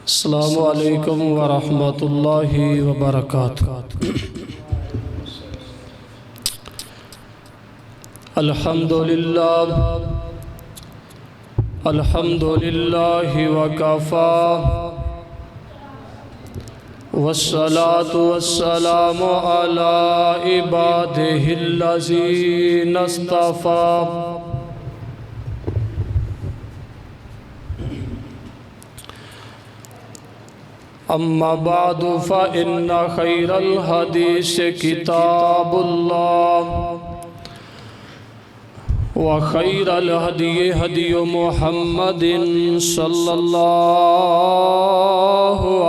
अस्सलामु अलैकुम वरहमतुल्लाहि वबरकातुहू। अल्हम्दुलिल्लाह अल्हम्दुलिल्लाहि वकफ़ा वस्सलातु वस्सलामु अला इबादिहिल्लज़ीना इस्तफ़ा। अम्मा बादु फ़इन्ना खैरल हदीस किताबुल्लाह व खैरल हदी हदी मुहम्मदिन सल्लल्लाहु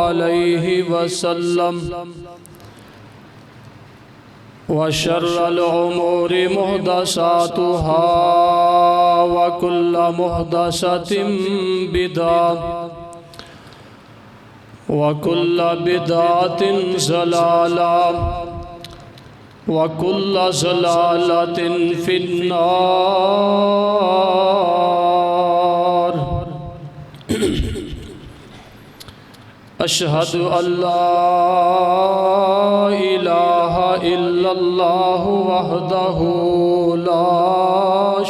अलैहि वसल्लम व शर्रल उमूरि मुहदसातुहा व कुल्लु मुहदसतिन बिदअह वकुल्ल बिदअतिन ज़लाला वकुल्ल ज़लालतिन फिन्नार। अशहदु अल्ला इलाहा इल्लल्लाहु वहदहु ला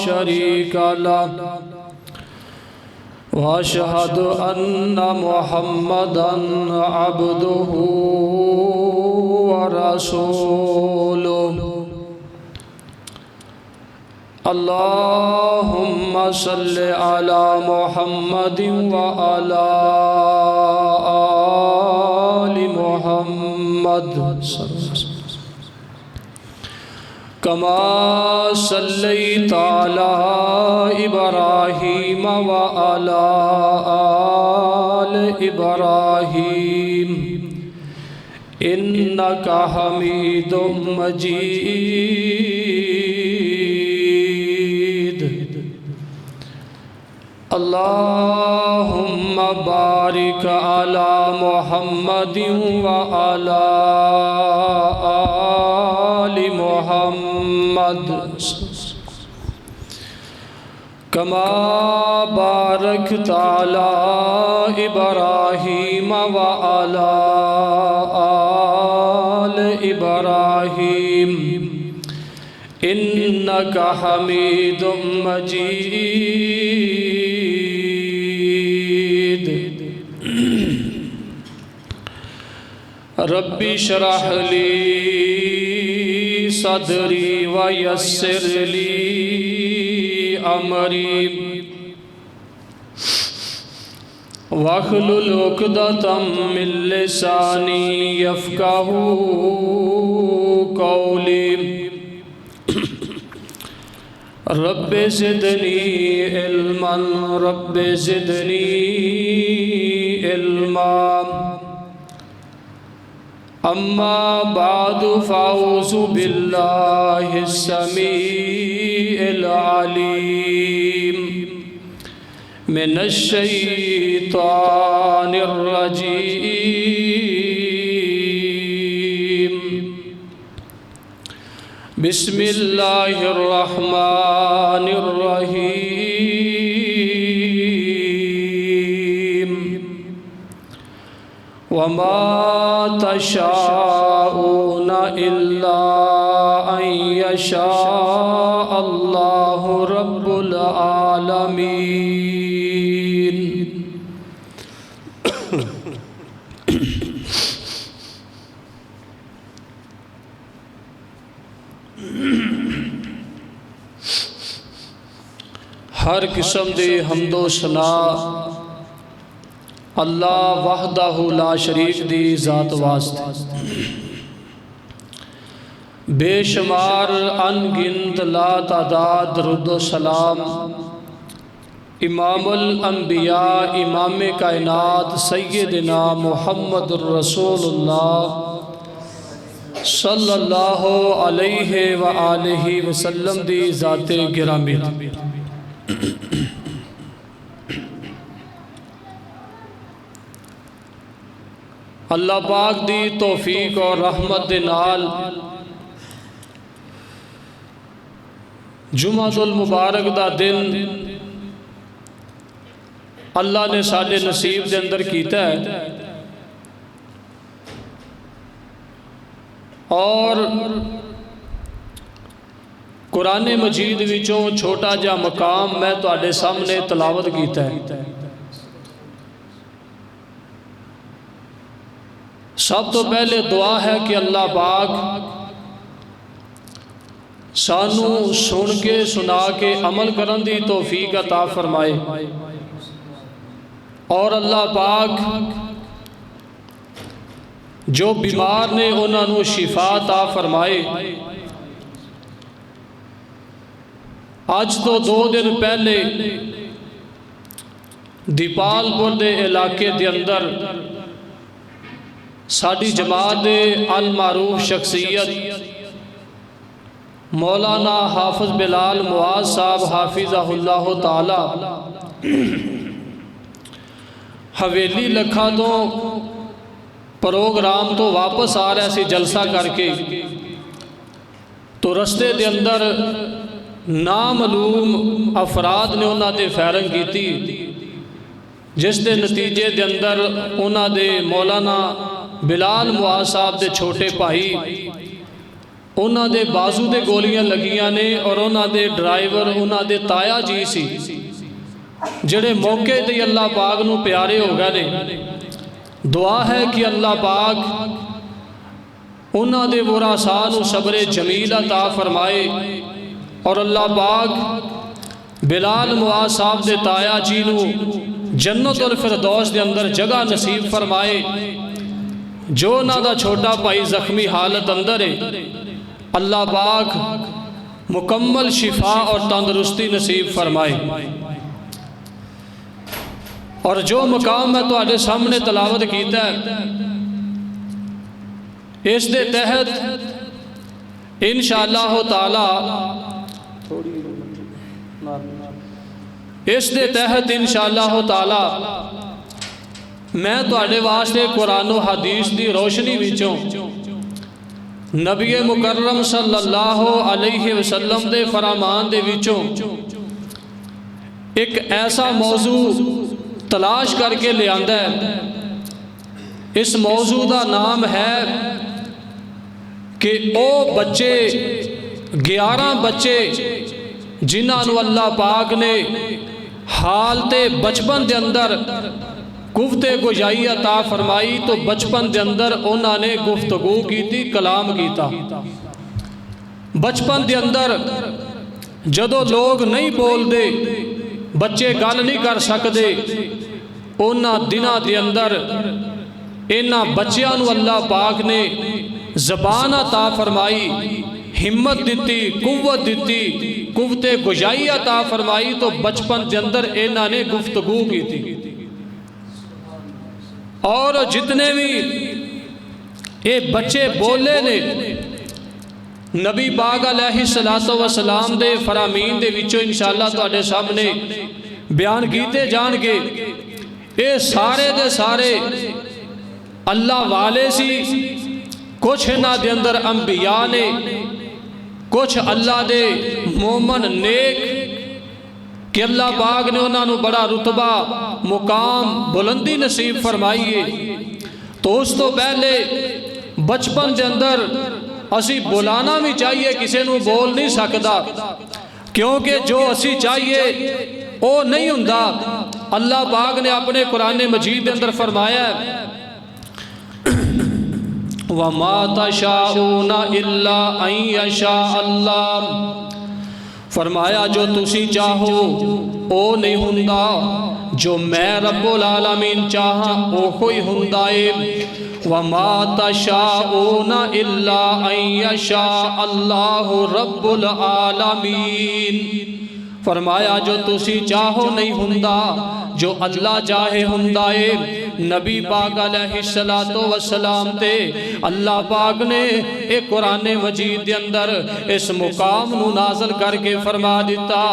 शरीका लहु वअशहदु अन्ना मुहम्मदन अब्दुहु व रसूलुहु। अल्लाहुम्मा सल्लि अला मुहम्मदिन व अला आलि मुहम्मद कमा सल्लैता अला इब्राहीम व अला आलि इब्राहीम इन्नका हमीदुम मजीद। अल्लाहुम्मा बारिक अला मुहम्मदिन व अला आलि मुहम्मद कमा बारकता अला इब्राहीम व अला आलि इब्राहीम इन्नका हमीदुम मजीद। रब्बि शरह ली सदरी व यस्सिर ली अमरी वहलुल उक़दतम मिन लिसानी यफ़क़हू क़ौली। Rabbi ज़िदनी इल्मन rabbi ज़िदनी इल्मा। अम्मा बादु फ़अऊज़ु बिल्लाहिस समीइल अलीम मिनश शैतानिर रजीम। बिस्मिल्लाहिर रहमानिर रहीम। वमा तशाऊना इल्ला अन यशा अल्लाहु रब्बुल आलमीन। हर किस्म दे हमदो सना अल्लाह वहदहु ला शरीक दी ज़ात वास्ते बेशुमार अनगिनत ला तादाद दरूदो सलाम इमामुल अंबिया इमाम कायनात सय्यदना मुहम्मदुर रसूलुल्लाह सल्लल्लाहु अलैहि व आलिहि वसल्लम दी ज़ाते गिरामी। अल्लाह पाक दी तौफीक और रहमत दे नाल जुमातुल मुबारक दा दिन अल्लाह ने साडे नसीब के अंदर कीता है। और कुरान मजीद विचों छोटा जा मकाम मैं तुहाडे सामने तलावत कीता है। सब तो पहले दुआ है कि अल्लाह पाक सानू सुन के सुना के अमल करन दी तौफीक अता फरमाए और अल्लाह पाक जो बीमार ने उन्होंने शिफा अता फरमाए। अज तो 2 दिन पहले दीपालपुर के इलाके के अंदर साडी जमात दे अल मारूफ शख्सियत मौलाना हाफिज बिलाल मुआज साहब हाफिज़हुल्लाह ताला हवेली लखा तो प्रोग्राम तो वापस आ रहा सी जलसा करके, तो रस्ते के अंदर नामलूम अफराद ने उन्होंने फायरिंग की, जिस दे नतीजे के अंदर उन्होंने मौलाना बिलाल मुआज साहब के छोटे भाई उन्होंने बाजू दे गोलियां लगियां ने और उन्होंने ड्राइवर उन्होंने ताया जी सी जेड़े मौके ते अल्लाह पाक नू प्यारे हो गए ने। दुआ है कि अल्लाह पाक उन्होंने वरासा नू सब्रे जमील अता फरमाए और अल्लाह पाक बिलाल मुआज साहब दे ताया जी नू जन्नतुल फिरदौस दे अंदर जगह नसीब फरमाए। जो उन्हां दा छोटा भाई जख्मी हालत अंदर है, अल्लाह पाक मुकम्मल शिफा और तंदुरुस्ती नसीब फरमाए। और जो मकाम मैं तुहाडे सामने तलावत कीता है, इस दे तहत इंशाअल्लाह ताला इस दे तहत इंशाअल्लाह ताला मैं तुहाडे वास्ते कुरान और हदीस की रोशनी विचों नबी मुकर्रम सल्लल्लाहु अलैहि वसल्लम दे फरमान दे विचों एक ऐसा मौजू तलाश करके ले आंदा है। इस मौजू का नाम है कि ओ बच्चे 11 बच्चे जिन्होंने अल्लाह पाक ने हालते बचपन के अंदर गुफ्ते गुजाई अता फरमाई, तो बचपन के अंदर उन्होंने गुफ्तगू की थी, कलाम किया। बचपन के अंदर जदों लोग नहीं बोलते, बच्चे गल नहीं कर सकते, उन्होंने दिनों के अंदर इन्हां बच्चों नूं अल्लाह पाक ने ज़बान अता फरमाई, हिम्मत दी, कुव्वत दी, गुफ्ते गुजाई अता फरमाई। तो बचपन के अंदर इन्होंने गुफ्तगू की थी। और जितने भी ये बच्चे बोले ने नबी पाक अलैहिस्सलातु वस्सलाम दे फरामीन दे विचों इंशाअल्लाह तुहाडे सामने बयान कीते जाणगे। ये सारे दे सारे अल्लाह वाले सी। कुछ इन्हां दे अंदर अंबिया ने, कुछ अल्लाह दे मोमन नेक कि अल्लाह पाक ने उन्होंने बड़ा रुतबा मुकाम बुलंदी नसीब फरमाई है। तो उस तो पहले बचपन के अंदर असी बुलाना भी चाहिए, किसी को बोल नहीं सकता, क्योंकि जो असी चाहिए वो नहीं हुंदा। अल्लाह पाक ने अपने कुरान मजीद के अंदर फरमाया वमा तशाऊना इल्ला अन यशा अल्लाह, फरमाया जो तुसी चाहो ओ नहीं हुंदा, जो मैं रब्बुल आलमीन चाहा ओ कोई हुंदा है। वमा तशाऊना इल्ला अन यशा अल्लाहु रब्बुल आलमीन, फरमाया जो तुसी चाहो नहीं हुंदा, जो अल्लाह चाहे हुंदा है। नबी पाक अलैहिस्सलातु वस्सलाम ते अल्लाह पाक ने एक कुरान मजीद के अंदर इस मुकाम नू नाज़िल करके फरमा दिता,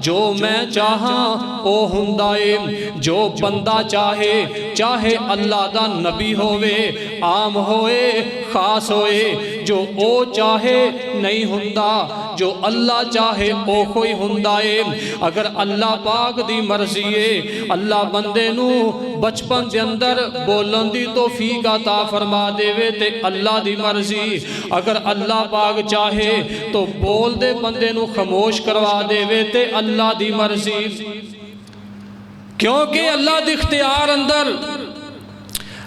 जो मैं चाहा ओ हुंदा है। जो बंदा चाहे, चाहे अल्लाह दा नबी होवे, आम होए, खास होए, जो ओ चाहे नहीं हुंदा, जो अल्लाह चाहे ओ कोई हुंदा है। अगर अल्लाह पाक दी मर्जी है अल्लाह बंदे नू बचपन दे अंदर बोलन दी तौफीक अता फरमा देवे ते अल्लाह दी मर्जी। अगर अल्लाह पाक चाहे तो बोल दे बंदे नू खामोश करवा देवे ते अल्लाह दी मर्जी। क्योंकि अल्लाह दी इख्तियार अंदर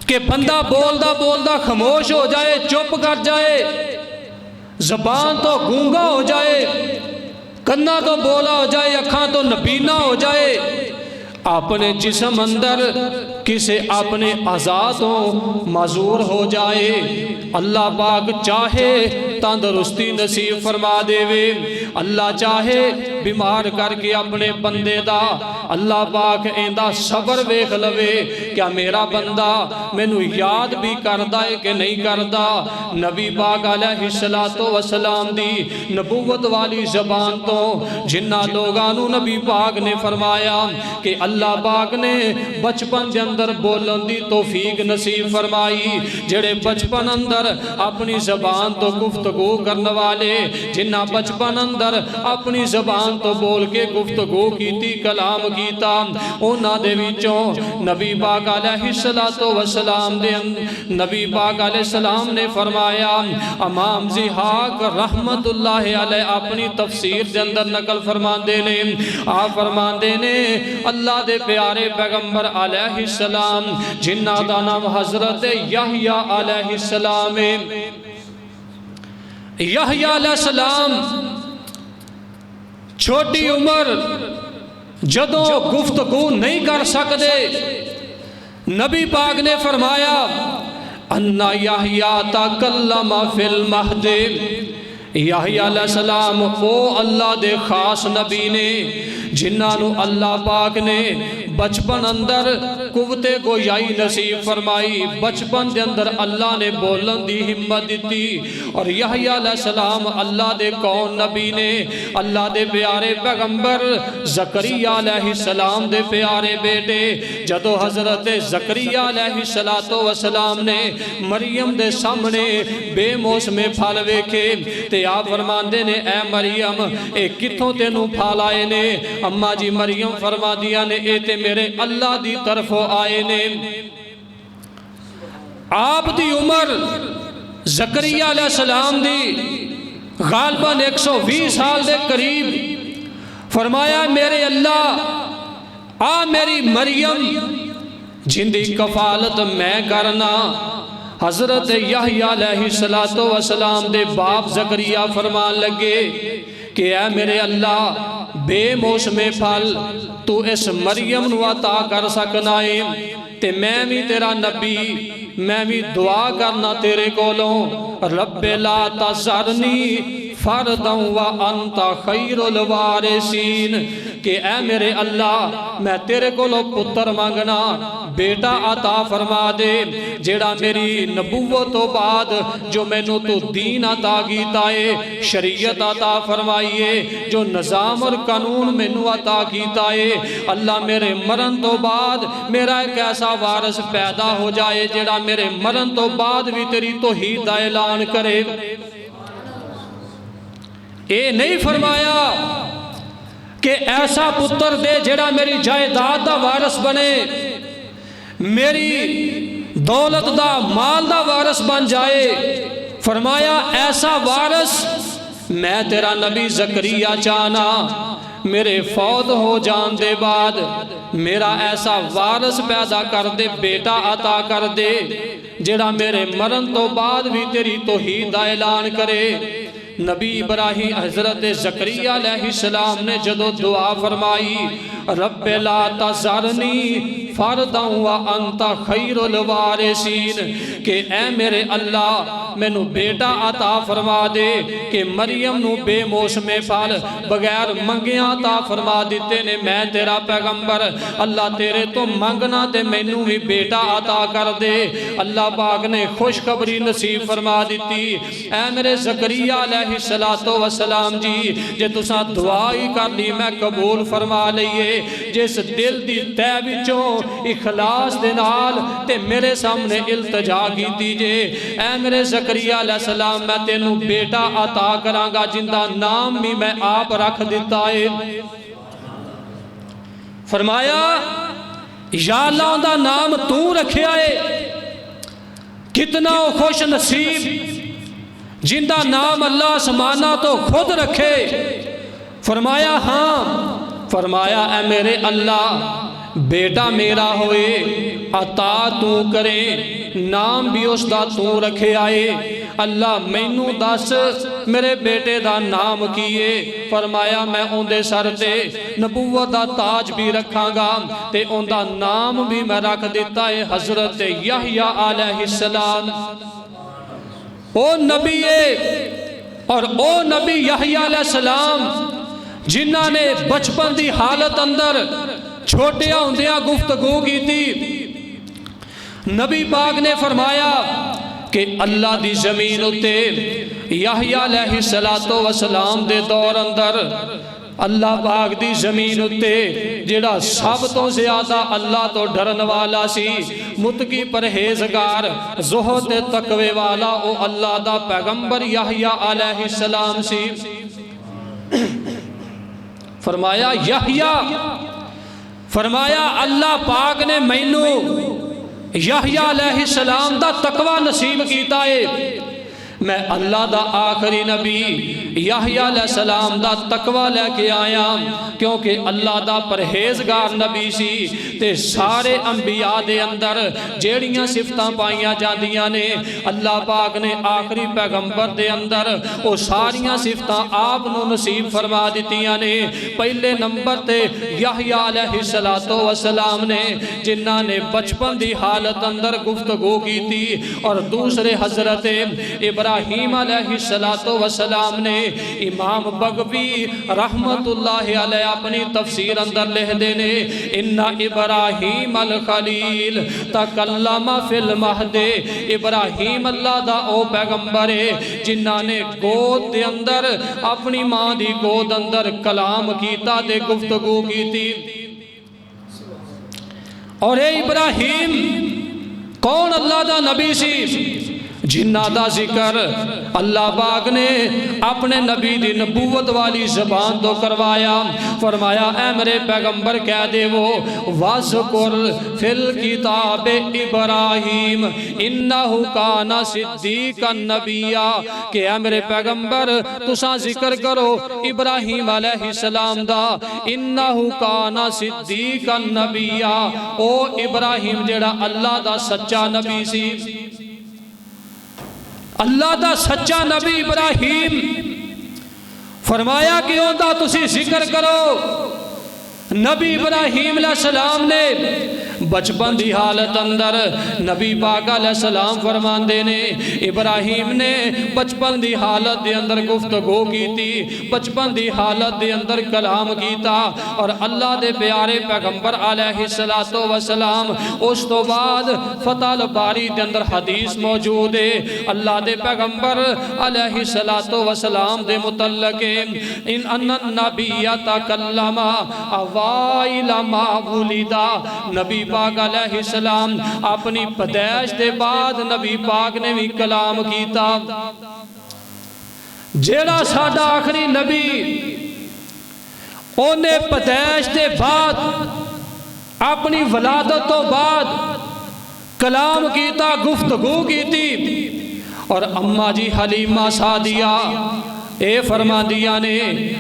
कि बंदा बोलदा बोलदा खामोश हो जाए, चुप कर जाए, जबान तो गूंगा हो जाए, कन्ना तो बोला हो जाए, अखां तो नबीना हो जाए, अपने जिस्म अंदर किसे अपने आज़ादों माजूर हो जाए। अल्लाह पाक चाहे तंदुरुस्ती नसीब फरमा देवे, अल्लाह चाहे बीमार करके अपने बंदे दा अल्लाह पाक इंदा सबर वेख लवे, क्या मेरा बंदा मैनू याद भी करदा है कि नहीं करदा। नबी पाक अलैहिस्सलातो वस्सलाम दी नबूवत वाली ज़बान तो जिन्ना लोगां नू नबी पाक ने फरमाया कि अल्लाह पाक ने बचपन के अंदर बोलन दी तौफीक नसीब फरमाई। जेड़े बचपन अंदर अपनी जबान तो गुफ्तगू करने वाले, जिन्ना बचपन अंदर अपनी जबान तो बोल के गुफ्तगू कीती, कलाम कीता, उन्हां दे विचों नबी पाक अलैहिस्सलातो वस्सलाम दे नबी पाक अलैहिस्सलाम ने फरमाया, इमाम ज़िहाक रहमतुल्लाह अलैह अपनी तफसीर के अंदर नकल फरमाते ने, आप फरमाते ने अल्लाह दे प्यारे पैगंबर अलैहिस्सलाम जिन्ना दा नाम हजरत यहया अलैहिस्सलाम है। यहया अलैहिस्सलाम छोटी उम्र जदों गुफ्तगू नहीं कर सकते, नबी पाक ने फरमाया अन्ना यहया तकल्लमा फिल महदे। यहया अलैहिस्सलाम ओ अल्लाह दे खास नबी ने जिन्होंने अल्लाह पाक ने बचपन अंदर कुव्वते गोयाई नसीब फरमाई, बचपन के अंदर अल्लाह ने बोलन दी हिम्मत दी। और यहया अलैहिस्सलाम अल्लाह दे कौन नबी ने, अल्लाह दे प्यारे पैगंबर ज़करिया अलैहिस्सलाम दे प्यारे बेटे, जदों हजरत ज़करिया अलैहिस्सलातो वस्सलाम ने मरियम दे सामने बेमौसमे फल वेखे ते आप फरमांदे ने ऐ मरियम ए कित्थों तेनू फल आए ने। अम्मा जी मरियम फरमा दिया ने ए ते मेरे अल्लाह दी तरफों आए ने। आप दी उम्र ज़करिया अलैहिस्सलाम दी गालबन 120 साल दे करीब। फरमाया मेरे अल्लाह आ मेरी मरियम जिंदी कफालत मैं करना। हजरत यहया अलैहिस्सलातो वस्सलाम दे बाप ज़करिया फरमान लगे कि ऐ मेरे अल्लाह बेमौसमे फल तू इस मरियम नू अता कर सकना है ते मैं भी तेरा नबी, मैं भी दुआ करना तेरे कोलों, रब्बे ला तज़रनी फरदन व अंता खैरुल वारिसीन, कि ऐ मेरे अल्लाह मैं तेरे कोलों पुत्र मांगना, बेटा अता फरमा दे जेड़ा मेरी नबूवत तो बाद जो मैनू तू दीन अता कीता है, शरीयत अता फरमाई है, जो निज़ाम और कानून मैनू अता कीता है। अल्लाह मेरे मरण तो बाद मेरा एक ऐसा वारिस पैदा हो जाए जेड़ा मेरे मरण तो बाद भी तेरी तौहीद दा ऐलान करे। ये नहीं फरमाया कि ऐसा पुत्र दे जेड़ा मेरी जायदाद दा वारिस बने, मेरी दौलत दा माल दा वारिस बन जाए। फरमाया ऐसा वारिस मैं तेरा नबी ज़करिया चाहना, मेरे फौत हो जान दे बाद मेरा ऐसा वारिस पैदा कर दे, बेटा अता कर दे जेड़ा मेरे मरण तो बाद भी तेरी तौहीद दा ऐलान करे। नबी इब्राहीम हजरत ज़करिया अलैहिस्सलाम ने जदों दुआ फरमाई, रब्बे ला तज़रनी फरदन व अंता खैरुल वारिसीन, कि ऐ मेरे अल्लाह मैनू बेटा अता फरमा दे, कि मरियम नू बेमौसमे फल बगैर मंगिया अता फरमा दिते ने। मैं तेरा पैगंबर अल्लाह तेरे तो मंगना ते मैनू भी बेटा अता कर दे। अल्लाह पाक ने खुशखबरी नसीब फरमा दी। ऐ मेरे ज़करिया अलैहिस्सलातो वस्सलाम जी, जे तुसा दुआ ही कर ली मैं कबूल फरमा लईए, जिस दिल दी तह विचों इखलास दे नाल ते मेरे सामने इल्तजा कीती जे, ऐ मेरे ज़करिया अलैहिस्सलाम मैं तेनू बेटा अता करांगा जिंदा नाम भी मैं आप रख दिता है। फरमाया या अल्लाह उनका नाम तू रखिया है, कितना खुश नसीब जिंदा नाम अल्लाह आसमाना तो खुद रखे। फरमाया हाँ। फरमाया ऐ मेरे अल्लाह बेटा मेरा होए अता तू करे, नाम भी उसका तू रखे आए। अल्लाह मैनू दस मेरे बेटे का नाम की है। फरमाया मैं उनके सर ते नबूवत का ताज भी रखांगा ते उनका नाम भी मैं रख दिता है हजरत यहया अलैहिस्सलाम। ओ नबी है और ओ नबी यहया अलैहिस्सलाम जिन्हां ने बचपन की हालत अंदर छोटिया हुंदियां गुफ्तगू की थी। नबी पाक ने फरमाया कि अल्लाह दी जमीन उत्ते यहया अलैहिस्सलातो वसलाम दे दौर अंदर अल्लाह पाक दी जमीन उत्ते जिहड़ा सब तो ज्यादा अल्लाह तो डरन वाला सी, मुतकी परहेजगार ज़ुहद ते तकवे वाला ओ अल्लाह दा पैगंबर यहया अलैहिस्सलाम सी। फरमाया यहया, फरमाया अल्लाह पाक ने मैनू यहया अलैहिस्सलाम दा तकवा नसीब कीता है। मैं अल्लाह दा आखिरी नबी यहया अलैहिस्सलाम दा तकवा लेके आया, क्योंकि अल्लाह दा परहेजगार नबी सी ते सारे अंबिया दे अंदर जेड़ियां सिफतां पाईयां जांदियां ने अल्लाह पाक ने आखिरी पैगंबर दे अंदर वो सारियां सिफतां आप नूं नसीब फरमा दित्तियां ने। पहले नंबर ते यहया अलैहिस्सलातो वसलाम ने जिन्हां ने बचपन दी हालत अंदर गुफ्तगू की थी, और दूसरे हजरत इब्राहीम अलैहिस्सलातो वसलाम ने। इमाम बगवी रहमतुल्लाहि अलैह अपनी तफसीर अंदर लिखदे ने इन्ना इब्राहीम अल खलील तकल्लमा फिल महदे। इब्राहीम अल्लाह दा ओ पैगंबर है जिन्हां ने गोद दे अंदर अपनी मां दी गोद अंदर कलाम कीता ते गुफ्तगू की थी। और ये इब्राहीम कौन अल्लाह दा नबी सी जिन्ना दा जिक्र अल्लाह पाक ने अपने नबी दी नबूवत वाली जबान तो करवाया। फरमाया ऐ मेरे पैगंबर कह देवो वज़कुर फिल किताब इब्राहीम इन्नहु काना सिद्दीकन नबिया, कि ऐ मेरे पैगंबर तुसा जिक्र करो इब्राहीम अलैहिस्सलाम दा, इन्नहु काना सिद्दीकन नबिया, ओ इब्राहीम जेड़ा अल्लाह दा सच्चा नबी सी, अल्लाह दा सच्चा नबी इब्राहीम। फरमाया कि उनका तुसी जिक्र करो। नबी इब्राहीम अलैहिस्सलाम ने बचपन की हालत अंदर नबी पाक अलैहिस्सलाम फरमाते ने इब्राहीम ने बचपन की हालत के अंदर गुफ्तगू की थी, बचपन की हालत के अंदर कलाम किया, और अल्लाह के प्यारे पैगंबर अलैहिस्सलातो वसलाम उस तो बाद फतह बारी के अंदर हदीस मौजूद है। अल्लाह के पैगंबर अलैहिस्सलातो वसलाम के मुतल्लक इन अन्न नबिया तकल्लमा अवाइला मा वुलिदा। नबी पाक अलैहिस्सलाम अपनी पैदाइश के बाद नबी पाक ने भी कलाम किया। जेड़ा साडा आखिरी नबी ओने पैदाइश के बाद अपनी वलादत तो बाद कलाम किया, गुफ्तगू की थी, और अम्मा जी हलीमा सादिया ए फरमादिया ने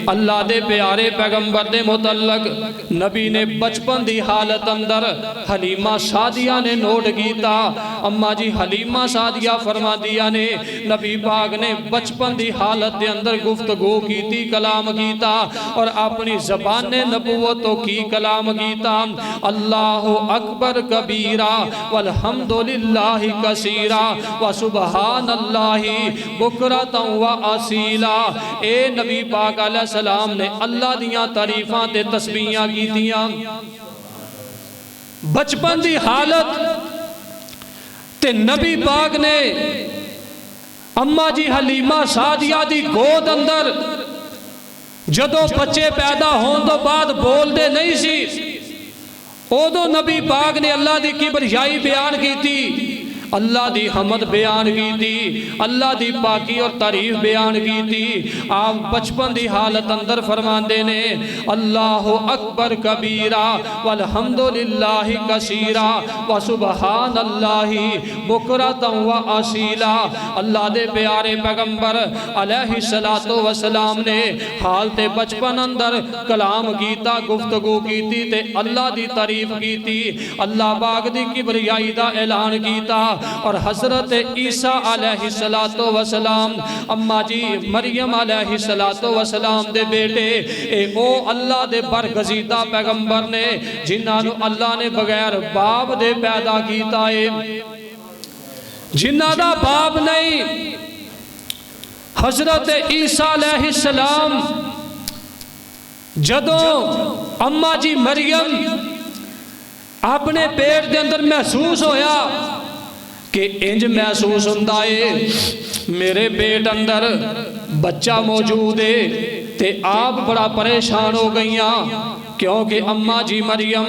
अल्लाह दे प्यारे पैगंबर दे मुतल्लक नबी ने बचपन की हालत अंदर हलीमा सादिया ने नोट किया। अम्मा जी हलीमा सादिया फरमादिया ने नबी पाक ने बचपन की हालत के अंदर गुफ्तगू की थी, कलाम किया, और अपनी ज़बान नबूवत तो की कलाम किया। अल्लाहु अकबर कबीरा वल्हम्दुलिल्लाहि कसीरा व सुबहानल्लाहि बुकरतन व असीला। ए नबी पाक अलैहिस्सलाम ने अल्लाह दियां तारीफां ते तस्बीहां कीतियां। बचपन की हालत ते नबी पाक ने अम्मा जी हलीमा सादिया दी गोद अंदर जदों बच्चे पैदा होने तो बाद बोलते नहीं सी, उदों नबी पाक ने अल्लाह की किबरियाई बयान की थी, अल्लाह दी हमद बयान की थी, अल्लाह दी पाकी और तारीफ बयान की थी। आप बचपन की हालत अंदर फरमाते ने अल्लाह अकबर कबीरा वल्हम्दुलिल्लाहि कसीरा व सुबहान अल्लाहि बुकरतन व असीला। अल्लाह दे प्यारे पैगंबर अलैहिस्सलातु वस्सलाम ने हालत बचपन अंदर कलाम कीता, गुफ्तगू की थी ते अल्लाह दी तारीफ की थी, अल्लाह पाक दी किबरियाई दा ऐलान कीता। और हजरत ईसा अलैहिस्सलातु वस्सलाम अम्मा जी मरियम अलैहिस्सलातु वस्सलाम दे बेटे ओ अल्लाह दे बरगजीदा पैगंबर ने जिन्होंने अल्लाह ने बगैर बाप दे पैदा किया है, जिन्हां दा बाप नहीं। हजरत ईसा अलैहिस्सलाम जदों अम्मा जी मरियम अपने पेट के अंदर महसूस होया कि इंज महसूस होंदा है मेरे पेट अंदर बच्चा मौजूद है, ते आप बड़ा परेशान हो गई, क्योंकि अम्मा जी मरियम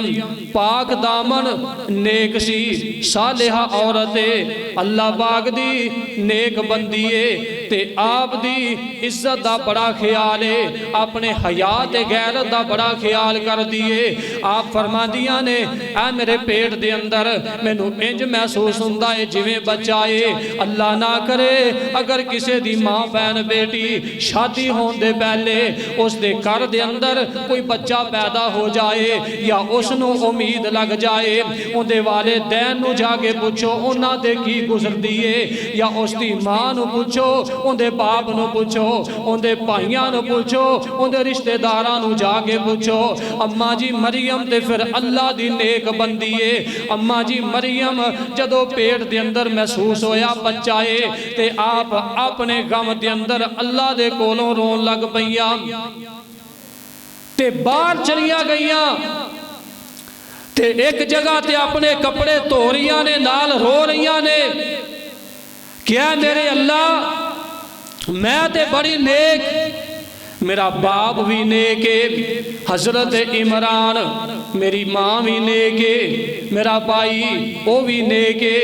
पाक दामन नेक सी, सालिहा औरत है, अल्लाह पाक दी नेक बंदी है, ते आप दी इज्जत दा बड़ा ख्याल है, अपने हयात गैरत दा बड़ा ख्याल कर दिए। आप फरमादियां ने ऐ मेरे पेट दे अंदर मैनू इंज महसूस हुंदा है जिवें बच्चा है। अल्लाह ना करे अगर किसी दी मां बहन बेटी शादी होने दे पहले उस दे घर दे अंदर कोई बच्चा पैदा हो जाए या उसनू उम्मीद लग जाए, उहदे वालिदैन नू जाके पूछो उन्हां दे की गुजरदी है, या उसकी मां नू पूछो, उहदे बाप नू पूछो, उहदे भाइयां नू पूछो, उहदे रिश्तेदारां नू जाके पूछो। अम्मा जी मरियम ते फिर अल्लाह दी नेक बंदी है। अम्मा जी मरियम जदों पेट दे अंदर महसूस होया बच्चा है ते आप अपने गम दे अंदर अल्लाह दे कोलों रोन लग पईयां ते बाहर चलिया गईयां ते एक जगह ते अपने कपड़े धो रही ने, नाल रो रही ने, क्या मेरे अल्लाह मैं ते बड़ी नेक, मेरा बाप भी नेक है, हजरत इमरान मेरी मां भी नेक है, मेरा भाई वो भी नेक है,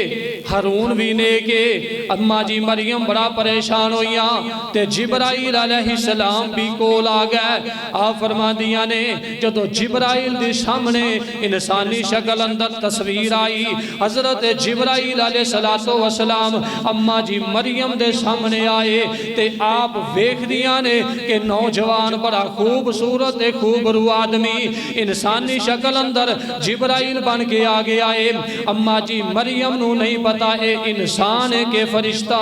हारून भी नेक है। अम्मा जी मरियम बड़ा परेशान होइया ते जिब्राइल अलैहिस्सलाम भी कोल आ गए। आप फरमादियां ने जदों जिब्राइल दे सामने इंसानी शक्ल अंदर तस्वीर आई, हजरत जिब्राइल अलैहिस्सलातु वस्सलाम अम्मा जी मरियम दे सामने आए ते आप वेखदियां ने कि नौजवान बड़ा खूबसूरत ते खूबरू आदमी इंसानी शक्ल अंदर जिब्राइल बन के आ गया है। अम्मा जी मरियम नू नहीं पता ए इंसान है के फरिश्ता।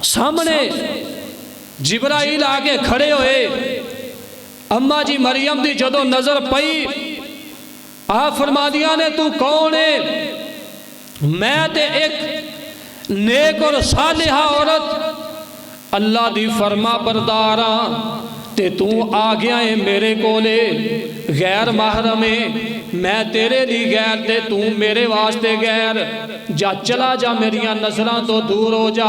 सामने जिब्राइल आके खड़े हुए, अम्मा जी मरियम दी जदों नजर पई, आप फरमा दिया ने तू कौन है? मैं ते एक नेक और सालिहा औरत अल्लाह दी फरमा बरदार हाँ, ते तू आ गया है मेरे कोले गैर महरम है, मैं तेरे लिए गैर ते तू मेरे वास्ते गैर, जा चला जा मेरिया नजरों तो दूर हो जा,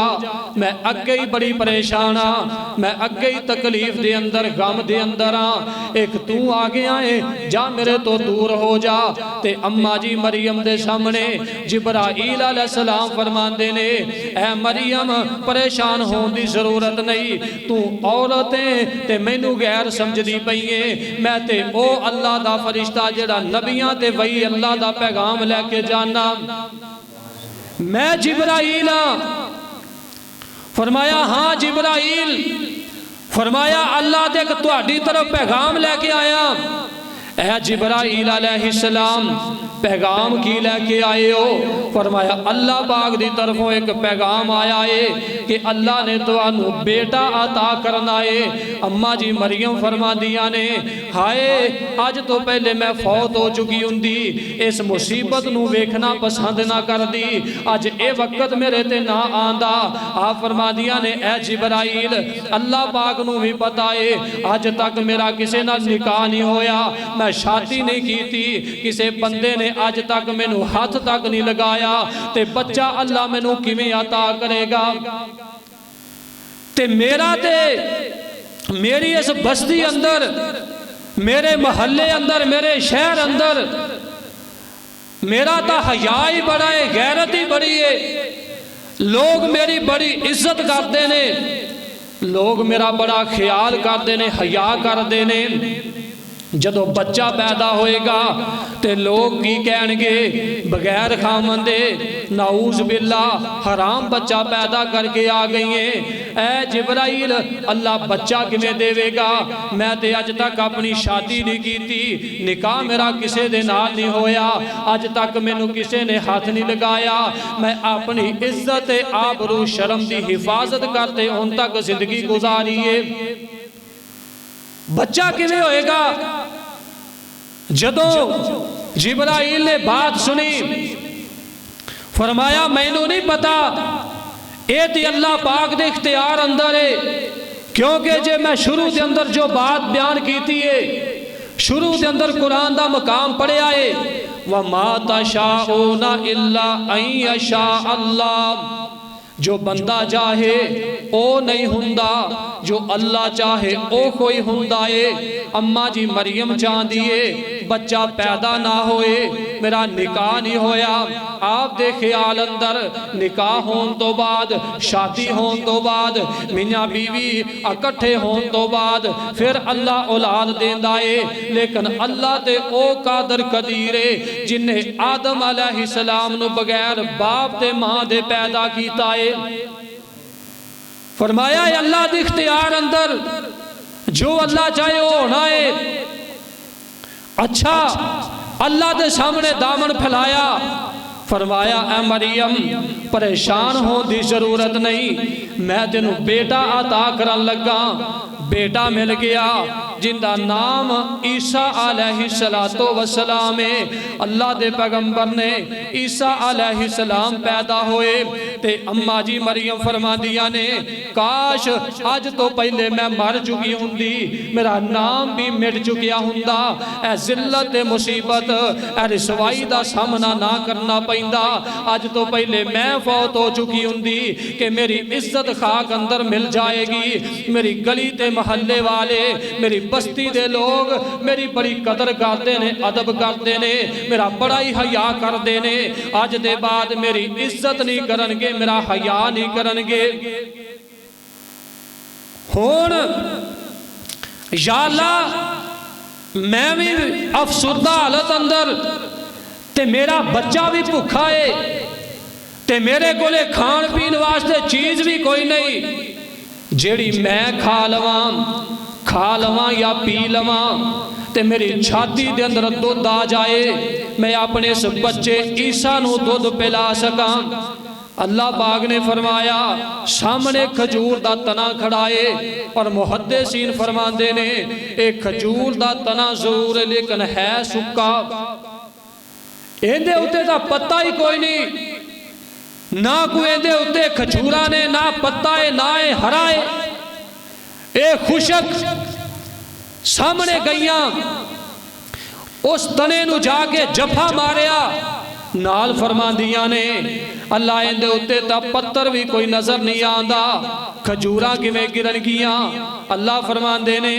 मैं अगे ही बड़ी परेशान हाँ, मैं अगे ही तकलीफ दे अंदर गम दे अंदर हाँ, एक तू आ गया है जा मेरे तो दूर हो जा। ते अम्मा जी मरियम दे सामने जिब्राइल अलैहिस्सलाम फरमांदे ने ऐ मरियम परेशान होने की जरूरत नहीं, तू औरत है ते मैनू गैर समझदी पई है, मैं ते ओ अल्लाह दा फरिश्ता जेड़ा नबियां ते वही अल्लाह दा पैगाम लैके जाना, मैं जिब्राइल हाँ। फरमाया हाँ जिब्राइल। फरमाया अल्लाह ते तुहाडी तरफ पैगाम लैके आया। ऐ जिब्राइल अलैहिस्सलाम पैगाम की लैके आए हो? फरमाया अल्लाह पाक दी तरफों एक पैगाम आया है कि अल्लाह ने तुहानू बेटा अता करना है। अम्मा जी मरियम फरमादियां ने हाय अज तो पहले मैं फौत हो चुकी हुंदी, इस मुसीबत नू वेखना पसंद ना करदी, अज ए वक्त मेरे ते ना आंदा। आप फरमादियां ने ऐ जिब्राइल अल्लाह पाक नू भी पता है अज तक मेरा किसी नाल निकाह नहीं होया, मैं शादी नहीं की थी, किसी बंदे ने अज तक मैनू हाथ तक नहीं लगाया, ते बच्चा अल्लाह मैनू किवें अता करेगा? ते मेरा ते मेरी इस बस्ती अंदर, मेरे महल्ले अंदर, मेरे शहर अंदर मेरा तो हया ही बड़ा है, गैरत ही बड़ी है। लोग मेरी बड़ी इज्जत करते ने, लोग मेरा बड़ा ख्याल करते ने, हया करते ने। जदों बच्चा पैदा होएगा तो लोग की कहणगे, बगैर खामन दे नाऊज बिल्ला हराम बच्चा पैदा करके आ गई है। ऐ जिब्राइल, अल्लाह बच्चा किवें देवेगा? मैं तो अज तक अपनी शादी नहीं की, निकाह मेरा किसी दे नाल नहीं होया, अज तक मैनू किसी ने हाथ नहीं लगाया। मैं अपनी इज्जत आबरू शर्म की हिफाजत करते हुण तक जिंदगी गुजारी है। बच्चा किवें होएगा? जदों जिब्राइल ने बात सुनी, फरमाया मैनू नहीं पता, ये तो अल्लाह पाक दे इख्तियार अंदर है। क्योंकि जे मैं शुरू के अंदर जो बात बयान की है, शुरू के अंदर कुरान का मकाम पढ़िया है, व मा तशाऊना इल्ला अन यशा अल्लाह। जो बंदा चाहे ओ नहीं हुंदा, जो अल्लाह चाहे ओ कोई हुंदा है। अम्मा जी मरियम चाहती है बच्चा पैदा ना होए, मेरा निकाह नहीं होया। आप दे ख्याल अंदर निकाह होने तो बाद, शादी होने तो बाद, मियाँ बीवी इकट्ठे होने तो बाद फिर अल्लाह औलाद देंदा है। लेकिन अल्लाह ते ओ कादर कदीर है जिन्हें आदम अलैहिस्सलाम नु बगैर बाप ते मां दे पैदा कीता है। फरमाया अल्लाह दे इख्तियार अंदर जो अल्लाह चाहे वो होना है। अच्छा, अल्लाह के सामने दामन फैलाया, फरमाया ऐ मरियम परेशान होने की जरूरत नहीं, मैं तेनू बेटा अता करन लगा। बेटा मिल गया जिंदा नाम ईसा अलैहिस्सलातो वस्सलाम है। अल्लाह दे पैगंबर ने ईसा अलैहिस्सलाम पैदा होए ते अम्मा जी मरियम फरमादियां ने, काश अज तो पहले मैं मर चुकी हुंदी, मेरा नाम भी मिट चुकिया हुंदा, ऐ जिल्लत ते मुसीबत ऐ रिसवाई दा सामना ना करना पैंदा। अज तो पहले मैं फौत हो चुकी हुंदी कि मेरी इज्जत खाक अंदर मिल जाएगी। मेरी गली ते महल्ले वाले, मेरी बस्ती दे लोग मेरी बड़ी कदर करते ने, अदब करते ने, मेरा बड़ा ही हया करते ने। अज दे बाद मेरी इज्जत नहीं करनगे, मेरा हया नहीं करनगे। हुण या अल्लाह मैं भी अफसुरदा हालत अंदर ते मेरा बच्चा भी भुखा है ते मेरे कोले खान पीन वास्ते चीज भी कोई नहीं जेड़ी मैं खा लवां या पी लवां ते मेरी छाती दे अंदर दुध आ जाए, मैं अपने इस बच्चे ईसा नू दुध पिला सकां। अल्लाह पाक ने फरमाया सामने खजूर दा तना खड़ा है और मुहद्दिसीन फरमांदे ने एक खजूर दा तना जरूर है लेकिन है सुक्का, इहदे उत्ते दा पत्ता ही कोई नहीं, ना कोई इहदे उत्ते खजूरा ने, ना पत्ता है, ना है हरा है, ए खुशक। सामने गईया उस तने नू जाके जफा मारिया, नाल फरमांदियां ने अल्लाह इहदे उत्ते ता पत्थर भी कोई नजर नहीं आंदा, खजूरा किवें गिरन गियां। अल्लाह फरमांदे ने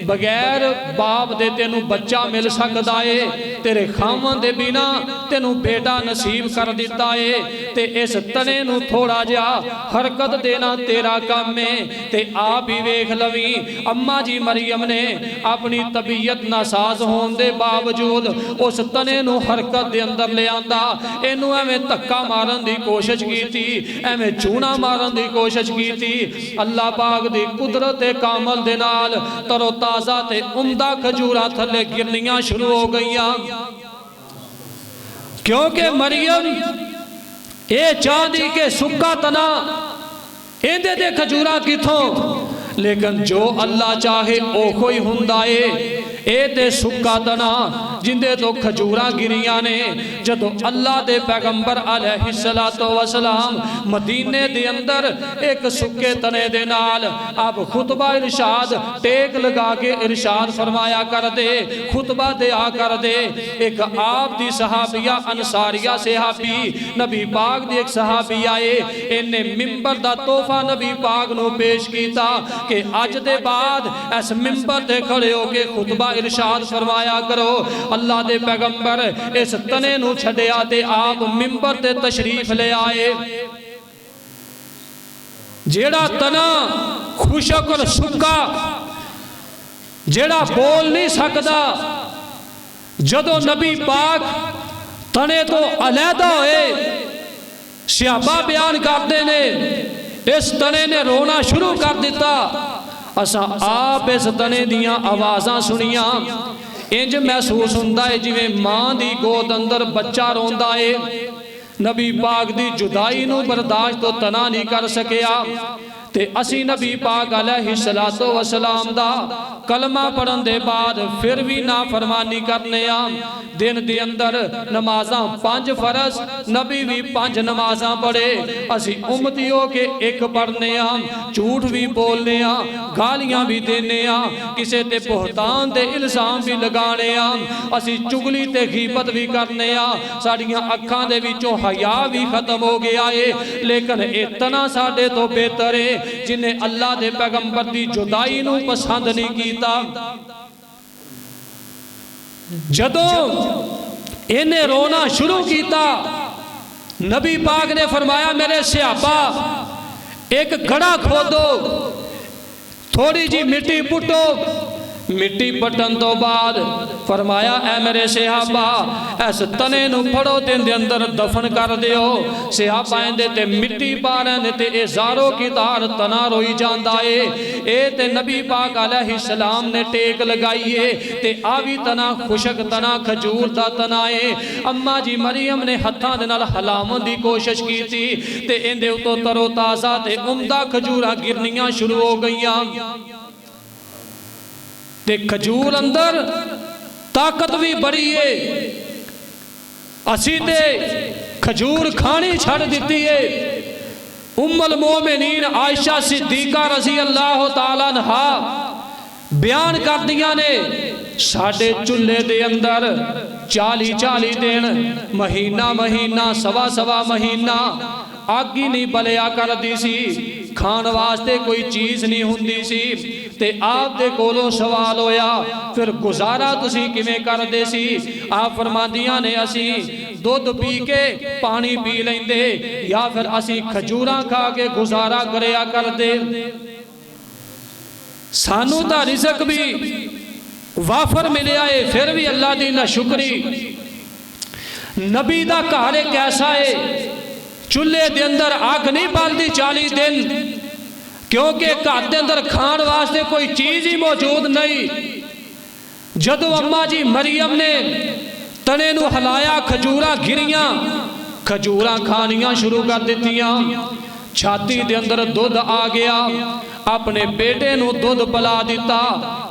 बगैर बाप दे तेनू बच्चा मिल सकदा है, तेरे खामन दे बिना तेनू बेटा नसीब कर दिता है, ते इस तने नू थोड़ा जा हरकत देना तेरा काम है। ते आप ही वेख लवी अम्मा जी मरियम ने अपनी तबीयत नासाज होने दे बावजूद उस तने नू हरकत दे अंदर ले आंदा, इनू एवें धक्का मारन दी कोशिश की, एवें चूना मारन दी कोशिश की। अल्लाह पाक दी कुदरत ते कामल दे नाल तरो ताजा ते उम्दा खजूरा थले गिरनियां शुरू हो गईयां, क्योंकि मरियम ये चाहती के सुक्का तना इहदे दे खजूरा किथों, लेकिन जो अल्लाह चाहे ओ कोई हुंदा है। ਇਹ ਤੇ ਸੁੱਕਾ तना जिंदे तो खजूरां गिरियां ने। जदों अल्लाह दे पैगंबर अलैहिस्सलातो वसलाम मदीने दे अंदर एक सुक्के तने दे नाल आप खुतबा इरशाद टेक लगा के इरशाद फरमाया कर दे, खुतबा दिया कर दे। एक आप दी सहाबिया अंसारिया सहाबी नबी पाक दी एक सहाबी आए, इन्हें मिंबर दा तोहफा नबी पाक नू पेश कीता कि अज दे बाद इस मिंबर ते खड़े हो के खुतबा इरशाद फरमाया करो। अल्लाह दे पैगंबर इस तने नू छड्या ते आप मिंबर ते तशरीफ ले आए। जेड़ा तना खुशक और सुक्का जेड़ा बोल नहीं सकता, जदों नबी पाक तने तो अलहदा होए सहाबा बयान करते ने इस तने ने रोना शुरू कर दिता। असा आप इस तने दियां आवाज़ां सुनिया, इंज महसूस हुंदा है जिवें मां दी गोद अंदर बच्चा रोंदा है। नबी पाक दी जुदाई नू बर्दाश्त तो तना नहीं कर सकिया ते असी नबी पाक अलैहिस्सलातो वसलाम दा कलमा पढ़न दे बाद फिर भी ना फरमानी करने आ। दिन दे अंदर नमाज़ां 5 फरज, नबी भी 5 नमाज़ां पढ़े, असी उम्मती हो के एक पढ़ने आ, झूठ भी बोलने आ, गालियां भी देने आ, किसे ते बोहतान दे इल्जाम भी लगाने आ, असी चुगली ते गीबत भी करने आ, साड़ियां अखां दे विचों हया भी खत्म हो गया है। लेकिन इतना साडे तो बेहतर है जिन्हें अल्लाह दे पैगंबर दी जुदाई नू पसंद नहीं कीता। जदों इन्हें रोना शुरू किया, नबी पाक ने फरमाया मेरे सहाबा एक गड़ा खोदो, थोड़ी जी मिट्टी पुटो। मिट्टी पटन तो बाद फरमाया ऐ मेरे सहाबा इस तने नू फड़ो ते दे अंदर दफन कर दियो। सहाबा इंदे ते मिट्टी पा रहे ते ए ज़ारो की तार तना रोई जांदा है। ए ते नबी पाक अलैहिस्सलाम ने टेक लगाई है ते आ भी तना खुशक तना खजूर दा तना है। अम्मा जी मरियम ने हत्थां दे नाल हलावन दी कोशिश की थी ते इंदे उतों तरो ताज़ा ते उम्दा खजूरां गिरनियां शुरू हो गईयां। ते खजूर अंदर ताकत भी बड़ी है, असी ते खजूर खानी छड़ दी है। उम्मुल मोमिनीन आयशा सिद्दीका रज़ी अल्लाह तआला अन्हा बयान कर दिया ने साडे चुल्हे दे अंदर 40-40 दिन महीना महीना सवा महीना अग ही नहीं बलिया करती सी, खाण वास्ते कोई चीज़ नहीं हुंदी सी। ते आप दे कोलों सवाल होया फिर गुजारा तुसी किवें करदे सी? आप फरमांदियां ने असी दुध पी के पानी पी लेंदे या फिर असी खजूरां खा के गुजारा करया करदे। सानू दा रिज़्क भी वाफर मिलया है फिर भी अल्लाह दी नाशुक्री। नबी दा घर एक ऐसा है चूल्हे दे अंदर अग नहीं बलदी 40 दिन, क्योंकि घर के अंदर खाण वास्ते कोई चीज ही मौजूद नहीं। जदों अम्मा जी मरियम ने तने नू हिलाया, खजूरां गिरियां, खजूरां खानियां शुरू कर दित्तियां। छाती दे अंदर दुध आ गया, अपने बेटे नू दुध पिला दिता।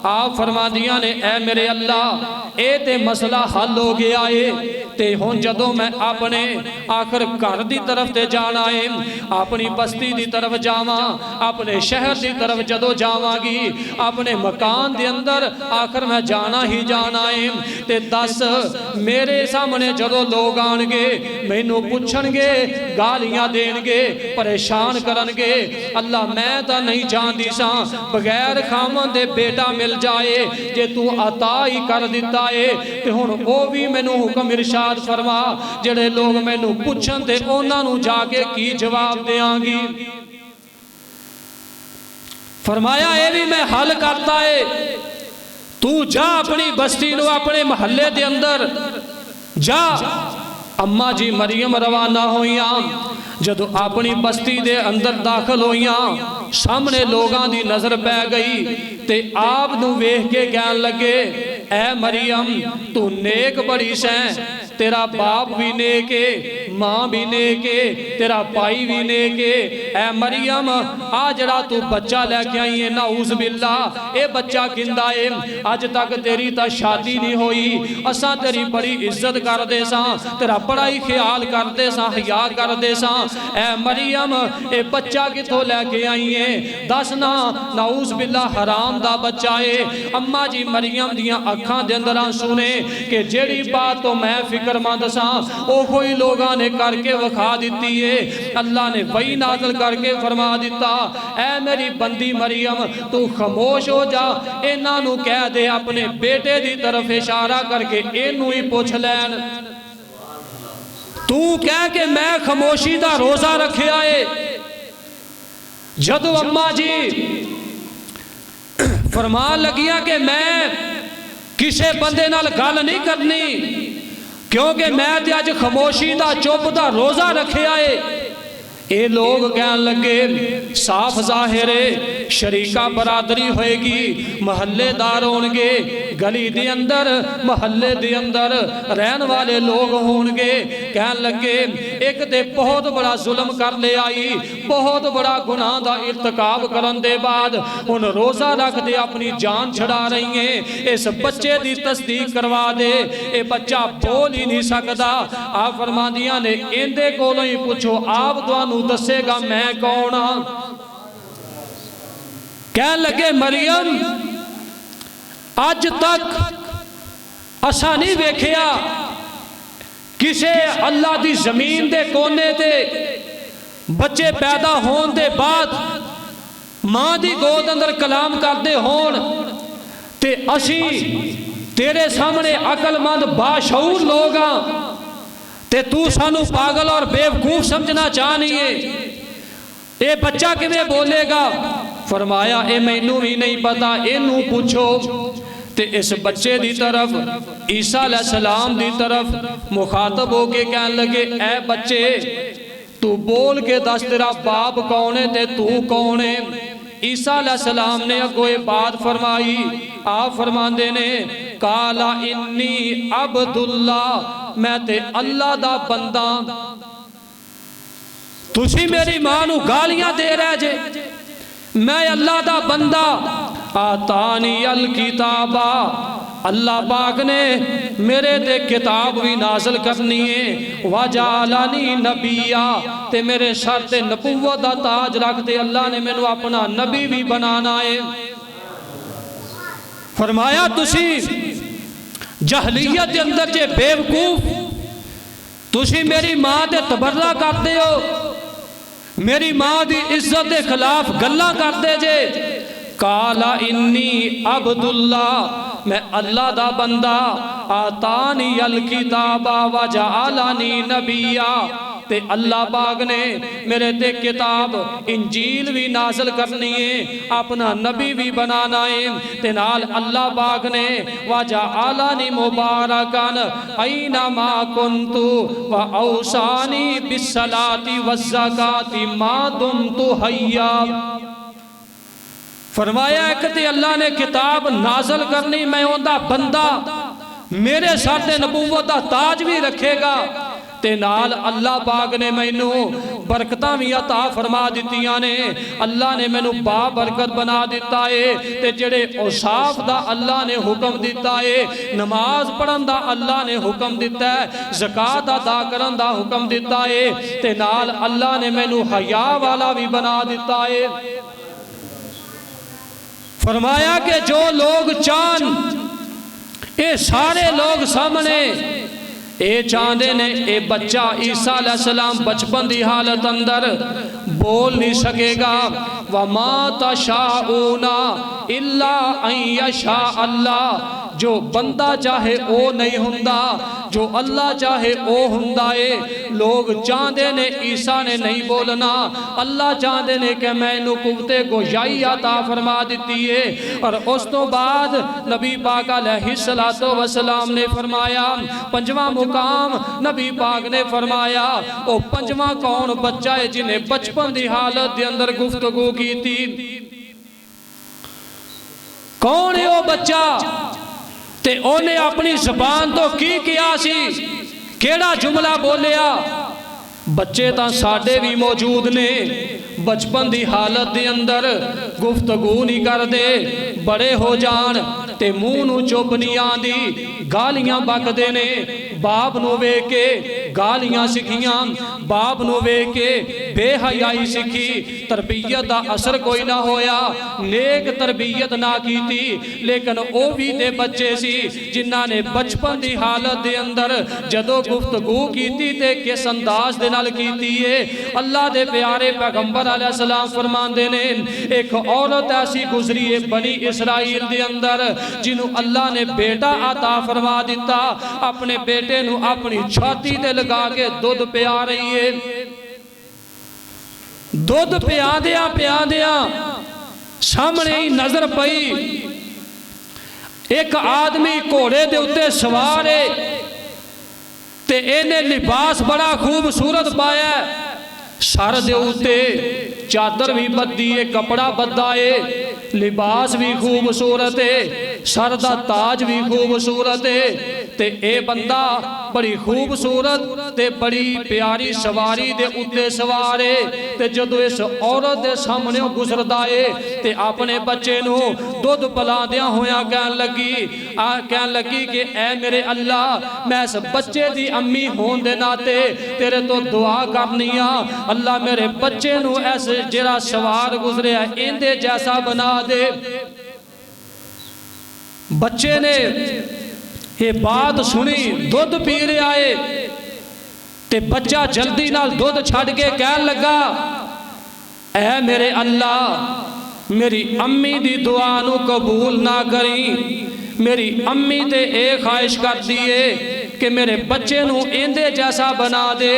आप फरमादियां ने ऐ मेरे अल्लाह ए ते मसला हल हो गया है। ते हुण जदों मैं अपने आखिर घर दी तरफ ते जाना है, अपनी बस्ती दी तरफ जावां, अपने शहर दी तरफ जदों जावांगी, अपने मकान दे अंदर आखिर मैं जाना ही जाना है। ते दस मेरे सामने जदों लोग आणगे मैनू पुछणगे, गालियां देणगे, परेशान करनगे, अल्लाह मैं तां नहीं जानदी सां बगैर खावन दे बेटा मिल जाए जे तू अता ही कर दिता है। ते हुण ओ भी मैनू हुक्म इरशाद फरमा जेड़े लोग मैनू पुछन ते उन्हां नू जाके की जवाब देंगी। फरमाया ये भी मैं हल करता है, तू जा अपनी बस्ती नू अपने महल्ले दे अंदर जा। अम्मा जी मरियम रवाना होइयां, जदों अपनी बस्ती दे अंदर दाखिल होइयां सामने लोगां दी नजर पै गई ते आप नू वेख के कहन लगे ऐ मरियम तू नेक बड़ी सैं, तेरा बाप भी नेक है, मां भी नेक है, तेरा भाई भी नेक है। ऐ मरियम आ जड़ा तू बच्चा लैके आई है, नाउज़ बिल्ला, ये बच्चा किंदा है? अज तक तेरी तां शादी नहीं होई, असां तेरी बड़ी इज्जत करदे सां, तेरा बड़ा ही ख्याल करदे सां, हया करदे सां। ऐ मरियम ये बच्चा किथों लैके आई है? दस ना। नाउज़ बिल्ला हराम दा बच्चा है। अम्मा जी मरियम दियां अखां दे अंदर आंसू ने कि जेड़ी बात तो मैं फिक्रमंद सां ओहो ही लोगां ने करके विखा दित्ती है। अल्लाह ने वही नाज़िल करके फरमा दिता, ऐ मेरी बंदी मरियम तू खामोश हो जा, इन्हां नूं कह दे अपने बेटे दी तरफ इशारा करके इनू ही पुछ लैन। तू कह के मैं खामोशी दा रोज़ा रखिया है। जदों अम्मा जी फरमान लगिया कि मैं किसी बंदे नाल गल नहीं करनी, क्योंकि मैं ते अज खामोशी दा चुप दा रोज़ा रखिया है। ये लोग कहन लगे साफ जाहिर है शरीका बरादरी होएगी, महल्लेदार होंगे, गली दे अंदर महल्ले दे अंदर रहन वाले लोग होंगे। कहन लगे एक ते बहुत बड़ा जुल्म कर ले आई, बहुत बड़ा गुनाह दा इर्तिकाब करन दे बाद हुन रोज़ा रख दे अपनी जान छड़ा रही है। इस बच्चे दी तस्दीक करवा दे, ये बच्चा बोल ही नहीं सकता। आप फरमांदियां ने इंदे कोलों ही पूछो, आप तुहानू दसेगा मैं कौन हाँ। कह लगे मरियम अज तक असा नहीं वेखिया किसे अल्लाह दी जमीन दे कोने ते बच्चे पैदा होने दे बाद मां दी गोद अंदर कलाम करते होन ते असी तेरे सामने अकलमंद बाशऊर लोग हाँ ते तू सानू पागल और बेवकूफ समझना चाहनी है। ये बच्चा किवें बोलेगा? फरमाया ए मैनू भी नहीं पता, इनू पूछो। ते इस बच्चे दी तरफ ईसा अलैहिस्सलाम दी तरफ मुखातब होके कहन लगे, ए बच्चे तू बोल के दस तेरा बाप कौन है ते तू कौन है? ईसा अलैहिस्सलाम ने अगो ये बात फरमाई। आप फरमांदे ने काला इन्नी अब्दुल्ला, मैं ते अल्लाह दा बंदा। तुसी मेरी मां नू गालियां दे रहे जे, मैं अल्लाह दा बंदा। आतानी अल किताबा, अल्लाह पाक ने मेरे ते किताब भी नाज़िल करनी है। वजालानी नबिया, ते मेरे सर ते नबूवत दा ताज रख दे अल्लाह ने मैनू अपना नबी भी बनाना है। फरमाया तुसी जहलियत के अंदर जे बेवकूफ, तुसी मेरी मां ते तबर्रा करते हो, मेरी मां दी इज्जत के खिलाफ गल्लां करते जे। काला इन्नी अब्दुल्ला, मैं अल्लाह दा बंदा। आतानी अल किताबा वजालानी नबिया, ते अल्लाह पाक ने मेरे ते किताब इंजील भी नाज़िल करनी है, अपना नबी भी बनाना है। ते नाल अल्लाह पाक ने वजालानी मुबारकन ऐनमा कुन्तु व औसानी बिस्सलाति वज़्ज़काति मा दुमतु हय्या। फरमाया एक ते अल्लाह ने किताब नाज़िल करनी, मैं उनका बंदा, मेरे सर ते नबूवत दा ताज भी रखेगा। ते नाल अल्लाह पाक ने मैनू बरकतां भी अता फरमा दित्तियां ने। अल्लाह ने मैनू बाबरकत बना दिता है। ते जेड़े औसाफ दा अल्लाह ने हुक्म दिता है, नमाज पढ़न दा अल्लाह ने हुक्म दिता है, ज़कात अदा करन दा हुक्म दिता है। ते नाल अल्लाह ने मैनू हया वाला भी बना दिता है। फरमाया कि जो लोग चाहन, ये सारे लोग सामने ये चाहते ने ये बच्चा ईसा अलैहिस्सलाम बचपन की हालत अंदर बोल नहीं सकेगा। वमा तशाऊना इल्ला अन यशा अल्लाह, जो बंदा चाहे वो नहीं हुंदा, जो अल्लाह चाहे वो हुंदा है। लोग चाहते ने ईसा ने नहीं बोलना, अल्लाह चाहते ने कि मैं इनू कुव्वते गोयाई अता फरमा दी है। और उस तो बाद नबी पाक अलैहिस्सलातो वस्सलाम ने फरमाया, पंजवां मुकाम नबी पाक ने फरमाया, वो पंजवां कौन बच्चा है जिन्हें बचपन की हालत के अंदर गुफ्तगू की थी? कौन है वो बच्चा? ते ओने अपनी ज़बान तो की किया सी, केड़ा जुमला बोलिया? बच्चे तां साडे भी मौजूद ने बचपन की हालत के अंदर गुफ्तगू नहीं करते, बड़े हो जान ते मूँह नूं चुप नहीं आती, गालियां बकते ने। बाप नूं वेख के गालियां सीखियां, बाप नूं वेख के बेहयाई सीखी, तरबियत का असर कोई ना होया, नेक तरबियत ना कीती। लेकिन वह भी ते बच्चे सी जिन्हां ने बचपन की हालत के अंदर जदों गुफ्तगू कीती ते किस अंदाज दे नाल कीती है। अल्लाह दे प्यारे पैगंबर अलैहिस्सलाम फरमांदे ने, एक औरत ऐसी गुजरी है बनी इसराइल दे अंदर जिन्हों अल्लाह ने बेटा अता फरमा दिता, अपने बेटे नूं अपनी छाती ते लगा के दुध पिया रही है। दुध पियादिया सामने ही नजर पई एक आदमी घोड़े दे उत्ते सवार है ते इहने लिबास बड़ा खूबसूरत पाया, सर दे उत्ते चादर भी बद्दी है, कपड़ा बद्दा है, लिबास भी खूबसूरत है, सर दा ताज भी खूबसूरत है। ते ए बंदा बड़ी खूबसूरत ते बड़ी प्यारी सवारी दे उत्ते सवार है। ते जदों इस औरत दे सामने गुजरदा है ते अपने बच्चे नूं दुध पिलांदियां होया कहन लगी कि ऐ मेरे अल्लाह, मैं इस बच्चे दी अम्मी होने दे नाते तेरे तो दुआ करनी आ, अल्लाह मेरे बच्चे नूं ऐस जिहड़ा सवार गुजरिया इंदे जैसा बना दे। बच्चे ने ये बात सुनी, दुध पी रहा है ते बच्चा जल्दी नाल दुध छड़ के कहन लगा, ऐ मेरे अल्लाह मेरी अम्मी दी दुआ नू कबूल ना करी, मेरी अम्मी ते ए ख्वाहिश करती है कि मेरे बच्चे नू इंदे जैसा बना दे,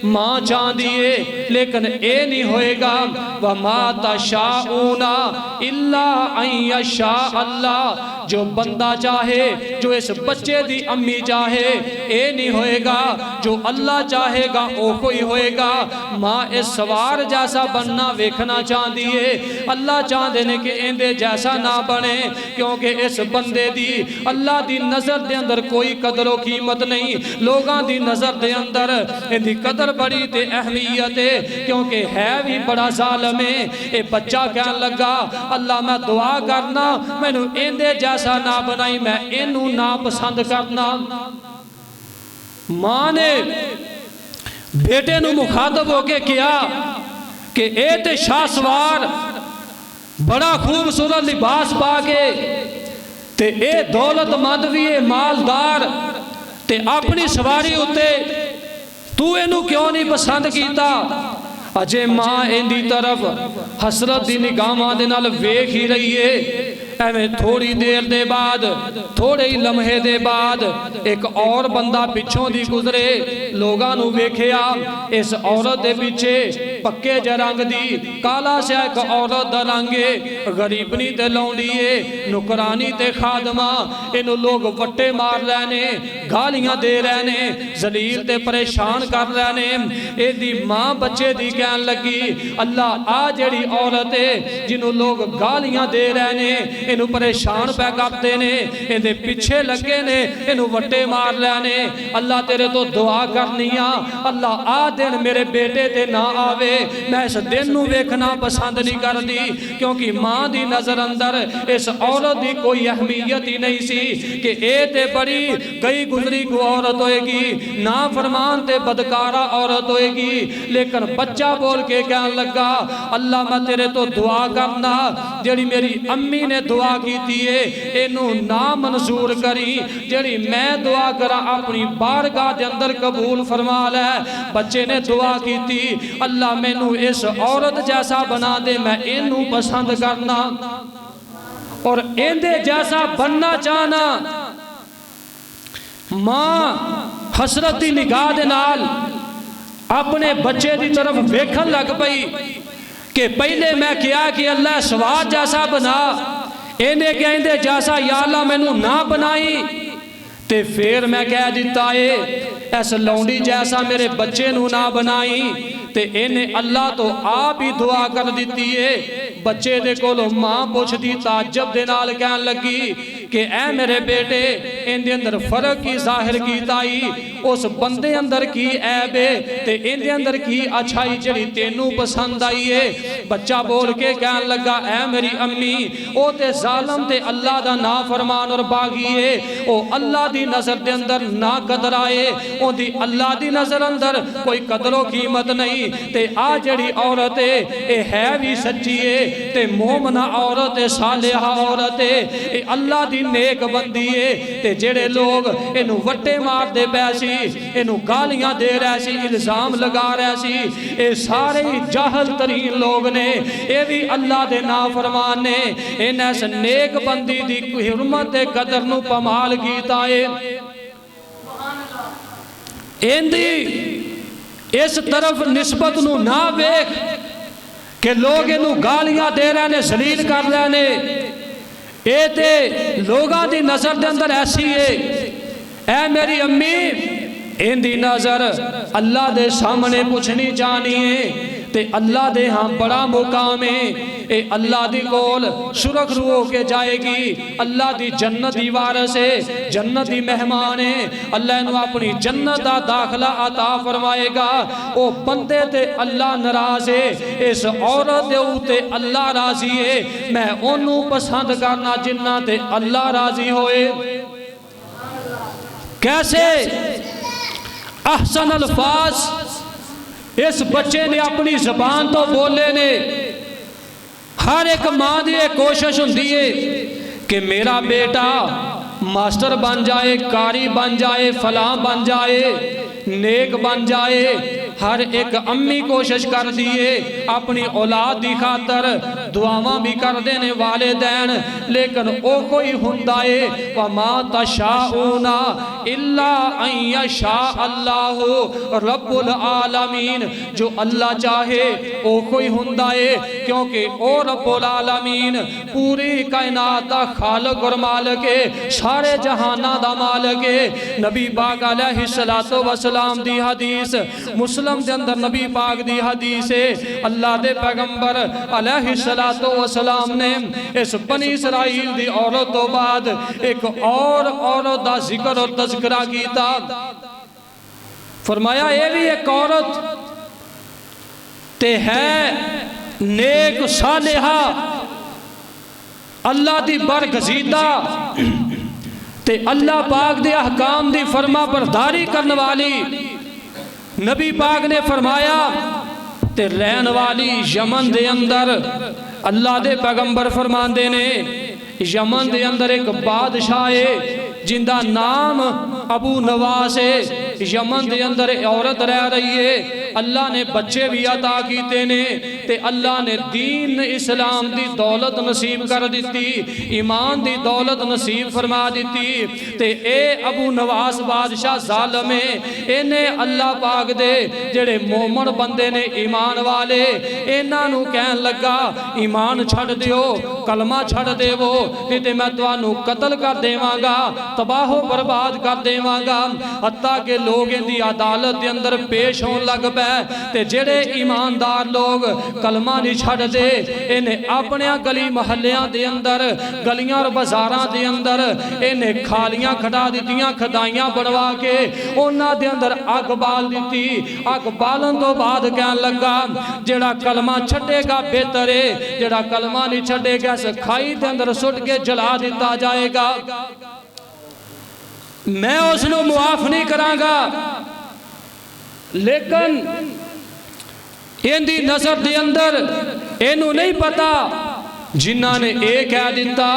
मां चाहती है लेकिन ए नहीं होएगा। व मा तशाऊना इल्ला अन यशा अल्लाह, जो बंदा चाहे, जो इस बच्चे दी अम्मी चाहे ए नहीं होएगा, जो अल्लाह चाहेगा वो कोई होएगा। मां इस सवार जैसा बनना वेखना चाहती है, अल्लाह चाहते ने कि इंदे जैसा ना बने, क्योंकि इस बंदे दी अल्लाह दी नजर दे अंदर कोई कदर कीमत नहीं, लोगों की नजर दे अंदर इहदी कदर बड़ी ते अहमियत है, क्योंकि है भी बड़ा जालिम है। ये बच्चा कहन लगा, अल्लाह मैं दुआ करना मैनू इंदे जैसा ना बनाई, मैं इनू ना पसंद करना। मां ने बेटे नू मुखातब होके किया कि ए ते शाह सवार बड़ा खूबसूरत लिबास पा के ते ए दौलतमंद भी है, मालदार, ते अपनी सवारी उत्ते तू इनू क्यों नहीं पसंद किया। अजे मां इंदी तरफ हसरत दी निगाहां दे नाल वेख ही रही है। एवें थोड़ी देर दे बाद, थोड़े ही लम्हे दे बाद एक और बंदा पिछों दी गुजरे, लोगां नू वेखिया इस औरत दे पीछे पक्के ज रंग दी काला सा एक औरत दा रंग है, गरीबनी ते लौंडी है, नुकरानी ते खादमा, इनू लोग वट्टे मार रहे ने, गालियां दे रहे ने, जलील ते परेशान कर रहे ने। एदी मां बच्चे दी कहन लगी, अल्लाह आ जेड़ी औरत है जिन्हों लोग गालियां दे रहे ने, इनू परेशान पै करते ने, इहदे पिछे लगे ने, इनू वट्टे मार रहे ने, अल्लाह तेरे तो दुआ करनी आ, अल्लाह आ दिन मेरे बेटे ते ना आवे, मैं इस दिन नू वेखना पसंद नहीं करती, क्योंकि मां दी नजर अंदर इस औरत की कोई अहमियत ही नहीं सी कि ए ते बड़ी गई गुजरी को औरत होएगी, ना फरमान ते बदकारा औरत होएगी। लेकिन बच्चा बोल के कहन लगा, अल्लाह मैं तेरे तो दुआ करना, जेड़ी मेरी अम्मी ने दुआ की है इनू ना मंजूर करी, जेड़ी मैं दुआ करा अपनी बारगाह दे अंदर कबूल फरमा लै। बच्चे ने दुआ की, अल्लाह मैनू इस औरत जैसा बना दे, मैं इनू पसंद करना और इंदे जैसा बनना चाहना। मां हसरत की निगाह दे नाल अपने बच्चे की तरफ वेखन लग पई कि पहले मैं क्या कि अल्लाह सवार जैसा बना, इन्हें क्या इंदे जैसा या अल्लाह मैनू ना बनाई, ते फिर मैं कह दिता है इस लौंडी जैसा मेरे बच्चे नू ना बनाई, ते इन्हें अल्लाह तो आप ही दुआ कर दी है। बच्चे दे कोलों मां पुछदी ताज्जुब दे नाल कहन लगी कि ऐ मेरे बेटे इनके अंदर फर्क की जाहिर कीता ही, उस बंदे अंदर की ऐब है ते इनके अंदर की अच्छाई जड़ी तेनू पसंद आई है। बच्चा बोल के कहन लगा ऐ मेरी अम्मी ओ ते जालम ते अल्लाह दा ना फरमान और बागी है, ओ अल्लाह दी नजर दे अंदर ना कदर आए, ओदी अल्लाह दी नजर अंदर कोई कदरो कीमत नहीं। ते आ जड़ी औरत है भी सच्ची है ते मोमना औरत है, सालेहा औरत है, ये अल्लाह दी नेक बंदी है। ते जेड़े लोग इनू वट्टे मारते पै सी, इनू गालियां दे रहे सी, इल्जाम लगा रहे सी, ये सारे जाहल तरीन लोग ने, ये भी अल्लाह दे नाफरमान ने। इन्हें इस नेक बंदी दी हुर्मत ते कदर नू पमाल कीता है। इंदी इस तरफ निस्बत नू ना वेख कि लोग इनू गालियां दे रहे ने, जलील कर रहे ने, ये ते लोगों की नजर के अंदर ऐसी है। ऐ मेरी अम्मी इनकी नजर अल्लाह दे सामने पुछनी जानी है ते अल्लाह दे हाँ बड़ा मुकाम है। ये अल्लाह दी कोल सुरखरू होके जाएगी, अल्लाह दी जन्नत दी वारस है, जन्नत दी मेहमान है। अल्लाह इन्हू अपनी जन्नत दा दाखला अता फरमाएगा। ओ बंदे ते अल्लाह नाराज है, इस औरत दे उते अल्लाह राजी है। मैं ओनू पसंद करना जिन्ना ते अल्लाह राजी होए। कैसे अहसन अल्फाज इस बच्चे ने अपनी जबान तो बोले ने। हर एक माँ की कोशिश होंदी है कि मेरा बेटा मास्टर बन जाए, कारी बन जाए, फलां बन जाए, नेक बन जाए। हर एक अम्मी कोशिश कर दी है अपनी औलाद की खातर, दुआवां भी कर देने वाले दैन, लेकिन ओ कोई हुंदा है वमा तशाऊना इल्ला अन यशा अल्लाहु रब्बुल आलमीन, जो अल्लाह चाहे ओ कोई हुंदा है, क्योंकि ओ रब्बुल आलमीन पूरी कायनात दा खालिक और मालिक है, सारे जहाना दा मालिक है। नबी पाक अलैहिस्सलातु वस्सलाम दी हदीस, मुस्लिम के अंदर नबी पाक दी हदीस है। अल्लाह दे पैगंबर अलैहिस्सलातु वस्सलाम ने इस बनी इसराइल दी औरत तो बाद एक और औरत दा जिक्र और तज़किरा कीता। फरमाया ये भी एक औरत ते है नेक सालेहा, अल्लाह दी बरगजीदा ते अल्लाह पाक दे अहकाम दी फरमा बरदारी करने वाली। नबी पाक ने फरमाया ते रहन वाली यमन दे अंदर, अल्लाह दे पैगंबर फरमांदे ने यमन दे अंदर एक बादशाह है जिंदा नाम अबू नवास है। यमन दे अंदर औरत रह रही है, अल्लाह ने बच्चे भी अता कीते ने ते अल्लाह ने दीन इस्लाम दी दौलत नसीब कर दी, ईमान दी दौलत नसीब फरमा दी। ते ए अबू नवास बादशाह जालिम है, इन्हें अल्लाह पाक दे जेड़े मोमन बंदे ने ईमान वाले, इन्हां नूं कहन लगा ईमान छड़ दिओ, कलमा छड़ देवो, नहीं ते मैं तुहानू कतल कर देवांगा, तबाहो बर्बाद कर देवांगा। हत्ता के लोग इनकी अदालत के अंदर पेश होने लग पै ते जेड़े ईमानदार लोग कलमा नहीं छड़दे, इन्हें अपने गली महल्लियां दे अंदर, गलियां और बाजारां दे अंदर इन्हें खालियां खड़ा दित्तियां, खदाइयां बनवा के उन्हां दे अंदर अग बाल दी। अग बालन तो बाद कहन लगा जेड़ा कलमा छड़ेगा बेहतर है, जेड़ा कलमा नहीं छड़ेगा इस खाई के अंदर सुट के जला दिता जाएगा, मैं उसनू मुआफ नहीं करांगा। लेकिन इनकी नजर के अंदर इनू नहीं पता जिन्हां ने यह कह दिता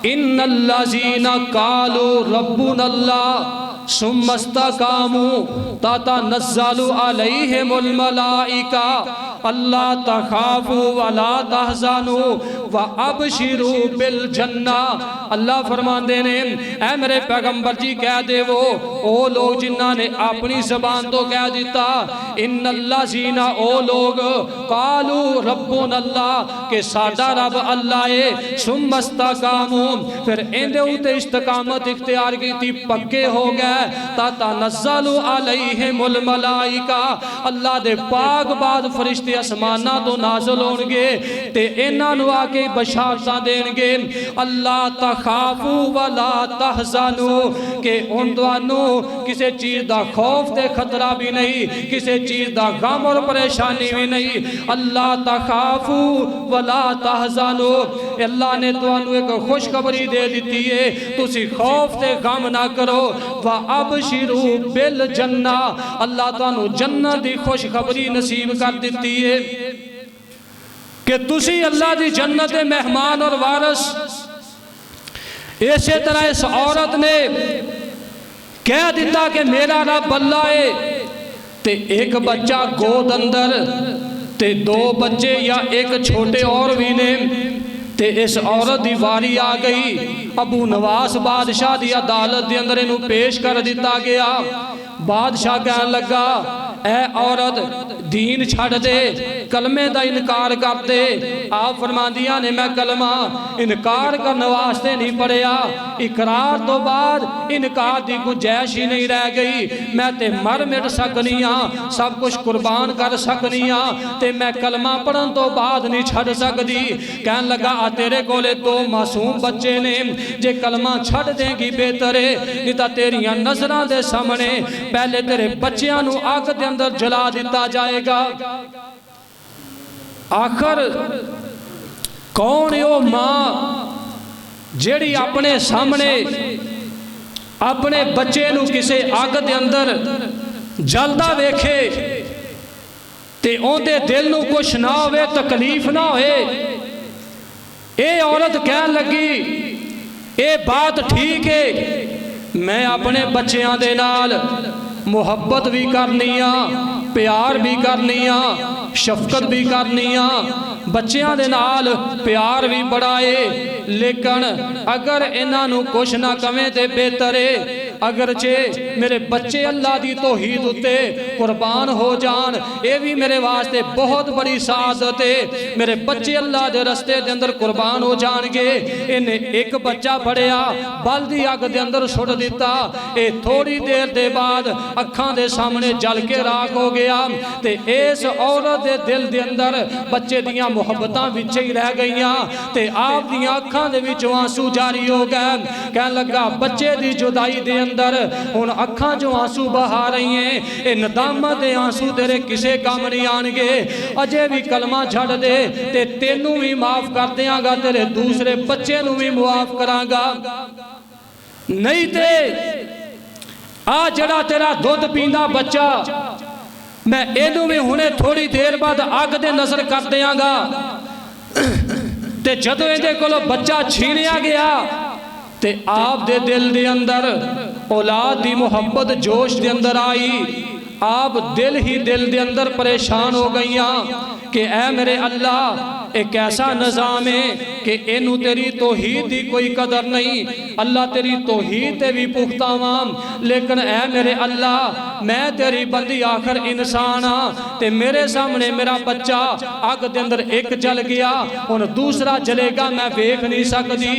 इन्नल्लज़ीना कालू रब्बुनल्लाह सुम्मस्तकामू ततनज़्ज़लु अलैहिमुल मलाइका अल्ला तखाफू वला तहज़नू व अबशिरू बिल जन्ना। अल्लाह फरमाते ने ऐ मेरे पैगंबर जी कह देवो ओ लोग जिन्हां ने अपनी जबान तो कह दिता इन्नल्लज़ीना ओ लोग कालू रब्बुनल्लाह के साडा रब अल्लाह है, सुम्मस्तकामू फिर इहदे उते इस्तकामत इख्तियार की, पक्के हो गए, ततनज़्ज़लु अलैहिमुल मलाइका अल्लाह दे पाक बाद फरिश्ते ते आसमानां तो नाज़िल होणगे ते इन्हां नूं आके बशारतां देणगे अल्लाह तखाफू वला तहज़नू कि हुण तुहानूं किसी चीज़ दा खौफ ते खतरा भी नहीं, किसी चीज़ दा गम और परेशानी भी नहीं। अल्लाह तखाफू वला तहज़नू, अल्लाह ने तुहानूं एक खुशखबरी दे दी है, तुसी खौफ ते गम ना करो। व अबशिरू बिल जन्ना, अल्लाह तुहानूं जन्नत दी खुशखबरी नसीब कर दी है कि तुसी अल्लाह दी जन्नत दे मेहमान और वारस। इसी तरह इस औरत ने कह दिता कि मेरा रब अल्लाह है, ते एक बच्चा गोद अंदर ते दो बच्चे या एक छोटे और भी ने, ते इस औरत की वारी आ गई। अबू नवास बादशाह की अदालत के अंदर इनू पेश कर दिता गया। बादशाह कह लगा ऐ औरत दीन छड़ दे, कलमे का इनकार कर दे। आप फरमांदियां ने मैं कलमा इनकार करने वास्ते नहीं पढ़िया, इकरार तो बाद इनकार की गुंजाइश ही नहीं रह गई। मैं ते मर मिट सकनी हाँ, सब कुछ कुर्बान कर सकनी हाँ, ते मैं कलमा पढ़न तो बाद नहीं छड़ सकती। कह लगा तेरे कोले दो मासूम बच्चे ने, जे कलमा छड़ देगी बेहतर है, नहीं तो तेरिया नजरां दे सामने पहले तेरे बच्चियां नूं अग दे अंदर जला दिता जाएगा। आखिर कौन है वो मां जेड़ी अपने सामने अपने बच्चे नूं किसी अग दे अंदर जलदा वेखे ते ओंदे दिल नूं कुछ ना होवे, तकलीफ ना होए। ये औरत कह लगी ये बात ठीक है, मैं अपने बच्चों के नाल मुहब्बत भी करनी आ, प्यार भी करनी आ, शफकत भी करनी आ, बच्चों के नाल प्यार भी बड़ा है। लेकिन अगर इन्हों कुछ ना कवें तो बेहतर है, अगरचे मेरे बच्चे अल्लाह की तौहीद उत्ते कुर्बान हो जान, ये भी मेरे वास्ते बहुत बड़ी सादत है। मेरे बच्चे अल्लाह के रस्ते के अंदर कुर्बान हो जाएंगे। इन्हें एक बच्चा फड़िया, बल की अग के अंदर सुट दिता। ये थोड़ी देर के बाद अखां दे सामने जल के राख हो गया। ते इस औरत के दिल के अंदर बच्चे दियां मुहब्बतां विच ही रह गईयां ते आप दियां अखां दे विचों आंसू जारी हो गए। कह लगा बच्चे की जुदाई दे अंदर हुण अखां जो आंसू बहा रही हैं, ये नदामत दे आंसू तेरे किसे काम नहीं आएंगे। अजे भी कलमा छड़ दे ते तेनू भी माफ कर देंगा, तेरे दूसरे बच्चे नू भी माफ करांगा। नहीं ते आ जड़ा तेरा दुध पींदा बच्चा, मैं इनू भी हुणे थोड़ी देर बाद अग दे नजर कर देंगा। ते जदों इहदे कोलों बच्चा छीनिया गया ते आप दे दिल दे अंदर औलाद दी मुहब्बत जोश दे अंदर आई। आप दिल ही दिल दे अंदर परेशान हो गईयां कि ऐ मेरे अल्लाह एक ऐसा निज़ाम है कि इनू तेरी तौहीद दी कोई कदर नहीं। अल्लाह तेरी तौहीद ते भी पुख्ता वाम, लेकिन ऐ मेरे अल्लाह मैं तेरी बंदी आखिर इंसान हाँ, ते मेरे सामने मेरा बच्चा अग दे अंदर एक जल गया, हुण दूसरा जलेगा, मैं वेख नहीं सकती।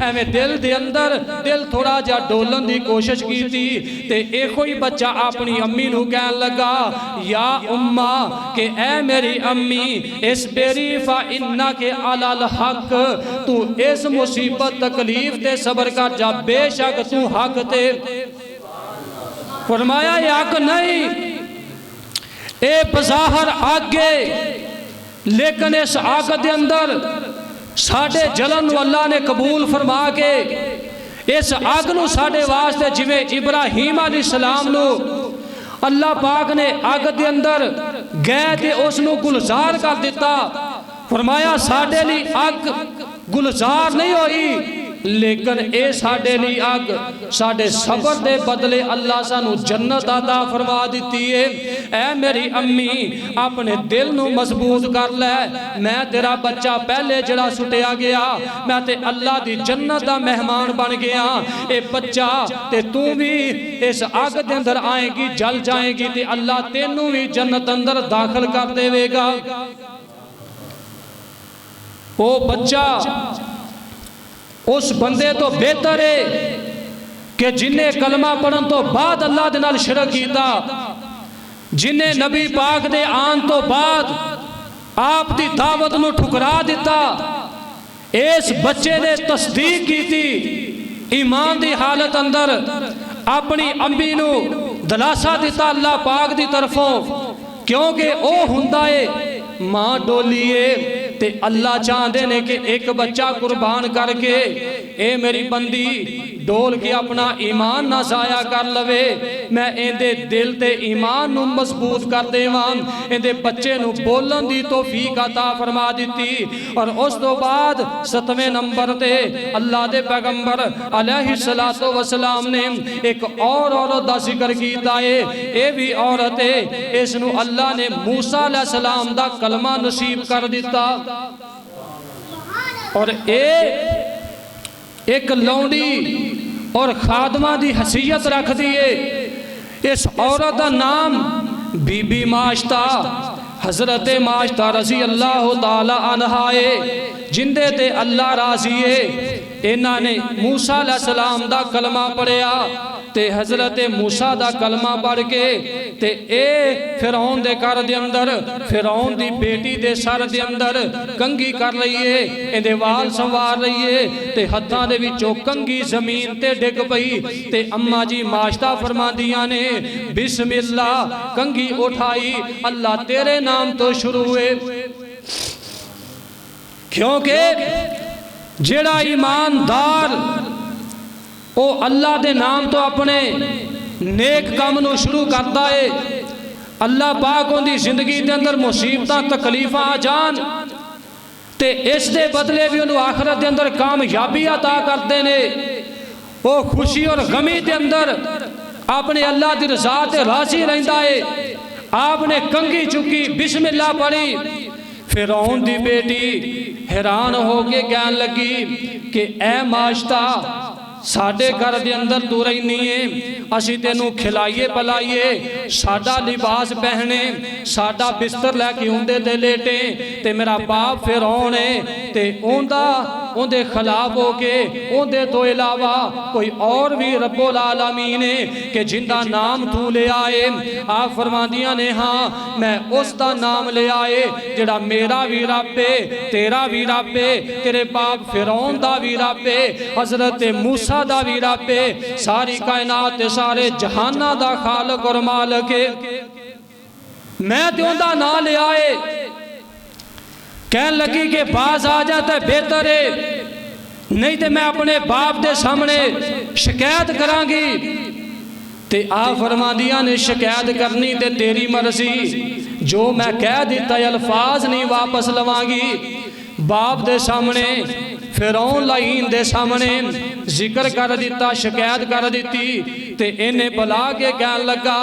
एवें दिल दे अंदर दिल थोड़ा जा डोलन की कोशिश की थी ते इहो ही बच्चा अपनी अम्मी नू कहन लगा या उम्मा कि ऐ मेरी अम्मी इस बेरी फा इन्ना के अलल हक, तू इस मुसीबत तकलीफ ते सबर कर जा, बेशक तू हक ते। फरमाया ये हक नहीं, ए बज़ाहर आगे, लेकिन इस आग दे अंदर साडे जलन अल्लाह ने कबूल फरमा के इस आग नू साडे वास्ते जिवें इब्राहीम अलैहिस्सलाम नू अल्लाह पाक ने आग दे अंदर गए ते उसनू गुलजार कर दिता। फरमाया साडे लिए अग गुलजार नहीं होई, लेकिन ए साडे लिए अग साडे सबर दे बदले अल्लाह सानू जन्नत अता फरमा दी है। ऐ मेरी अम्मी अपने दिल नू मजबूत कर लै, मैं तेरा बच्चा पहले जड़ा सुटिया गया, मैं ते अल्लाह दी जन्नत दा मेहमान बन गया। ए बच्चा ते तू भी इस अग दे अंदर आएगी, जल जाएगी ते अल्लाह तेनू भी जन्नत अंदर दाखिल कर देवेगा। ओ बच्चा उस बंदे तो बेहतर है कि जिन्हें कलमा पढ़न तो बाद अल्लाह दे नाल शिरक कीता, जिन्हें नबी पाक दे आन तो बाद आप दी दावत नूं ठुकरा दिता। इस बच्चे ने तस्दीक की थी, ईमान दी हालत अंदर अपनी अम्मी नूं दलासा दिता अल्लाह पाक दी तरफों, क्योंकि वह हुंदा है मां डोलीए ते अल्लाह चाहते ने कि एक बच्चा कुर्बान करके ए मेरी बंदी डोल के अपना ईमान ना जाया कर लवे। मैं इहदे दिल ते ईमान नूं मजबूत कर देवां, इहदे बच्चे नूं बोलन दी तौफीक अता फरमा दिती। और उस तो बाद 7वें नंबर ते अल्लाह दे पैगंबर अलैहिस्सलातु वस्सलाम ने एक और औरत दा जिक्र कीता है। ये भी औरत है, इस नूं अल्लाह ने मूसा अलैहिस्सलाम दा कलमा नसीब कर दिता। और एक लौंडी और खादमा दी हसीयत रख दी है। इस औरत का नाम बीबी माश्ता हजरत माश्ता रजी अल्लाह ताला अन्हा है, जिंदे ते अल्लाह राजी है। इन्हां ने मूसा अलैहिस्सलाम दा कलमा पढ़िया ते हजरत मूसा दा कलमा पढ़ के ते ए फिरौन दे घर दे अंदर फिरौन दी बेटी दे सर दे अंदर कंघी कर रही है, इहदे वाल संवार रही है ते हत्थां दे विचों कंघी जमीन ते डिग पई ते अम्मा जी माश्ता फरमांदियां ने बिस्मिल्लाह कंघी उठाई, अल्लाह तेरे नाम तो शुरू है। क्योंकि जेड़ा ईमानदार वो अल्लाह के नाम तो अपने नेक काम नूं शुरू करता है, अल्लाह पाक उनकी जिंदगी के अंदर मुसीबत तकलीफा आ जान ते इस दे बदले भी उन्होंने आखिरत के अंदर कामयाबी अता करते हैं। वो खुशी और गमी के अंदर अपने अल्लाह की रज़ा ते राज़ी रहिंदा है। आपने कंघी चुकी, बिस्मिल्लाह पढ़ी, फिरौन दी बेटी हैरान हो के कहन लगी कि ए माश्ता साडे घर दे अंदर तू रही है, असी तेनू खिलाइए पिलाइए, साडा लिबास पहने, साडा बिस्तर लैके उंदे ते लेटे ते मेरा बाप फिरौन है ते उनदे खिलाफ हो के उनदे तो इलावा कोई और भी रब्बुल आलमीन है कि जिंदा नाम तू ले आए। आप फरमांदियां ने हाँ मैं उसका नाम ले आए जिहड़ा मेरा भी रब है, तेरा भी रब है, तेरे बाप फिरौन दा भी रब है, हजरत मूसा दा भी रब है, सारी कायनात सारे जहाना दा खालक और मालिक है। मैं ते उनदा नाम ले आए। कहन लगी कि बाज आ जाता बेहतर है, नहीं तो मैं अपने बाप के सामने शिकायत करांगी। ते आ फरमादियां ने शिकायत करनी ते तेरी मर्जी, जो मैं कह दिता अल्फाज नहीं वापस लवांगी। बाप दे सामने फिरौन लाइन दे सामने जिक्र कर दिता, शिकायत कर दी ते इन्हें बुला के कहन लगा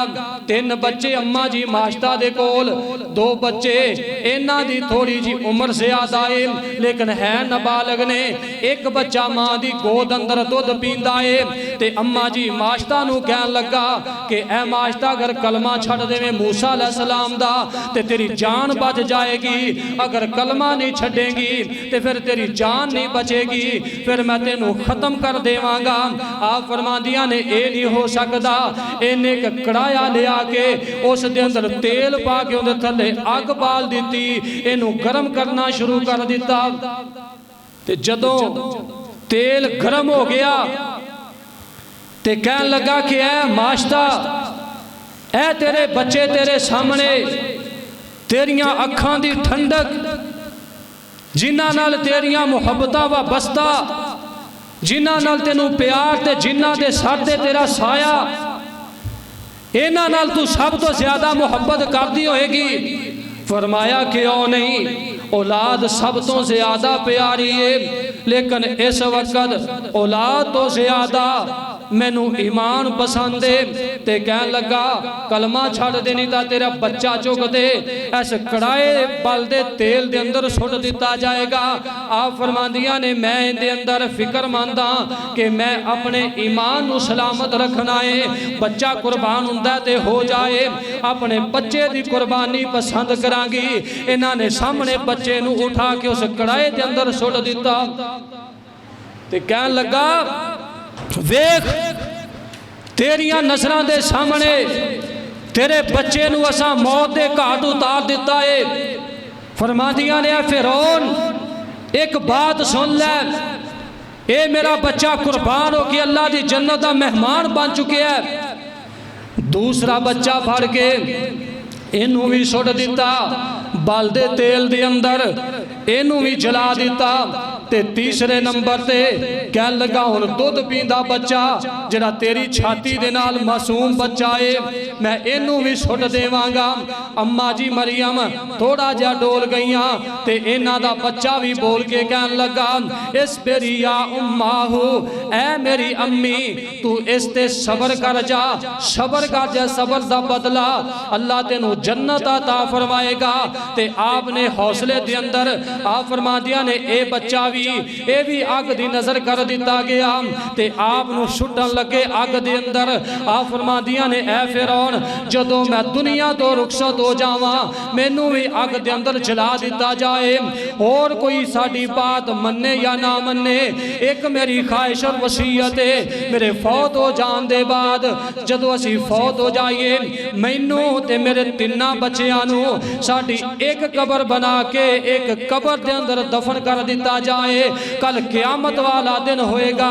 3 बच्चे अम्मा जी माश्ता दे कोल, 2 बच्चे इन्हां दी थोड़ी जी उम्र ज्यादा है लेकिन है नाबालग ने, एक बच्चा मां दी गोद अंदर दुध पींदा है। ते अम्मा जी माश्ता नूं कहन लगा कि ए माश्ता अगर कलमा छड़ देवे मूसा अलैहिस्सलाम दा ते तेरी जान बच जाएगी, अगर कलमा नहीं छड़ेगी ते फिर तेरी जान नहीं बचेगी, फिर मैं तेनू खत्म कर देवांगा। आप फरमांदियां ने ए नहीं हो सकता। इन्हें एक कड़ाया लिया के उस दे अंदर तेल पा के उहदे थल्ले अग बाल दी, इनू गर्म करना शुरू कर दिता। ते जदों तेल गर्म हो गया ते कहन लगा कि ऐ माश्ता ऐ तेरे बच्चे तेरे सामने, तेरियां अखां दी ठंडक, जिन्हां नाल तेरियां मुहब्बतां वाबस्ता, जिन्हां नाल तेनू प्यार ते जिन्हां दे सर ते तेरा साया, इन्हां नाल तू सब तो ज्यादा मुहब्बत करदी होएगी। फरमाया क्यों नहीं, औलाद सब तो ज्यादा प्यारी है, लेकिन इस वक्त औलाद तो ज्यादा मैनू ईमान पसंद है। ते कहन लगा कलमा छड़ देनी ता तेरा बच्चा चुक दे, इस कड़ाए बल दे तेल दे अंदर सुट दिता जाएगा। आप फरमांदियां ने मैं इहदे अंदर फिक्रमंद हां कि मैं अपने ईमान नू सलामत रखना है, बच्चा कुर्बान हुंदा ते हो जाए, अपने बच्चे दी कुर्बानी पसंद करांगी। इन्हां ने सामने बच्चे नू उठा के उस कड़ाए दे अंदर सुट दिता ते कहन लगा वेख तेरिया नजरां दे सामने तेरे बच्चे नू असां मौत दे घाट उतार दिता है, फरमादियां ने फिरौन एक बात सुन ले, ए मेरा बच्चा कुर्बान हो के अल्लाह की जन्नत का मेहमान बन चुके है। दूसरा बच्चा फड़ के इनू भी सुट दिता बल दे तेल दे अंदर, इनू भी जला दिता। ते तीसरे नंबर ते कह लगा हुण दुध पींदा बच्चा जिहड़ा तेरी छाती दे नाल मासूम बच्चा है, मैं इनू भी सुट देवांगा। अम्मा जी मरियम थोड़ा जा डोल गईयां ते इन्हां दा बच्चा भी बोल के कहन लगा, इस मेरी या उम्माहू, ऐ मेरी अम्मी तू इस ते सबर कर जा, सबर कर जा, सबर दा बदला अल्लाह तेनू जन्नत अता फरमाएगा। ते आपने हौसले दे अंदर आप फरमा दिया ने ए बच्चा भी ये भी अग दी नजर कर दिता गया ते आप नू छुटन लगे अग दे अंदर। आप फरमा दिया ने ए फिरौन जदों मैं दुनिया तो रुखसत हो जावां मैनू भी अग दे अंदर जला दिता जाए, और कोई साडी बात मन्ने या ना मन्ने, एक मेरी ख्वाहिश और वसीयत है, मेरे फौत हो जान दे बाद जदों असी फौत हो जाइए मैनू ते मेरे तिन्ना बच्चियां नू साडी एक कबर बना के एक कबर दे अंदर दफन कर दिता जाए। कल क़यामत वाला दिन होएगा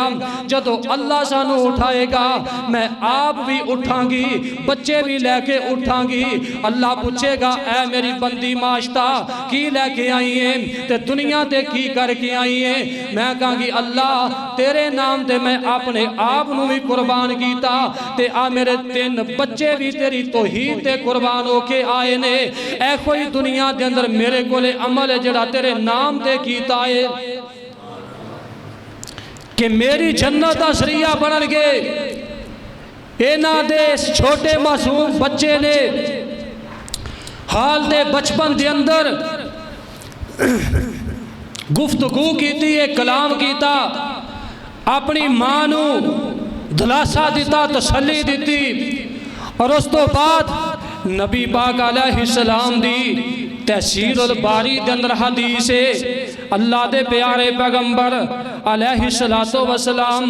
जदों अल्लाह सानू उठाएगा, मैं आप भी उठांगी, बच्चे भी लेके उठांगी। अल्लाह पूछेगा ऐ मेरी बंदी माश्ता की लेके आई है ते दुनिया ते की करके आई है? मैं कहांगी अल्लाह तेरे नाम ते मैं अपने आप नू भी कुर्बान कीता ते आ मेरे 3 बच्चे भी तेरी तौहीद ते कुर्बान होके आए ने। ऐ कोई दुनिया दे अंदर मेरे कोले अमल है जिहड़ा तेरे नाम ते कीता है कि मेरी जन्नत दा जरिया बन गए। इन्हां दे छोटे मासूम बच्चे ने हाल दे बचपन दे अंदर गुफ्तगू की, कलाम किया, अपनी मां नू दिलासा दिता, तसल्ली दी, और उस तो बाद नबी पाक अलैहिस्सलाम दी तहसीरुल बारी दे अंदर हदीस है, अल्लाह दे प्यारे पैगंबर अलैहिस्सलातो वसलाम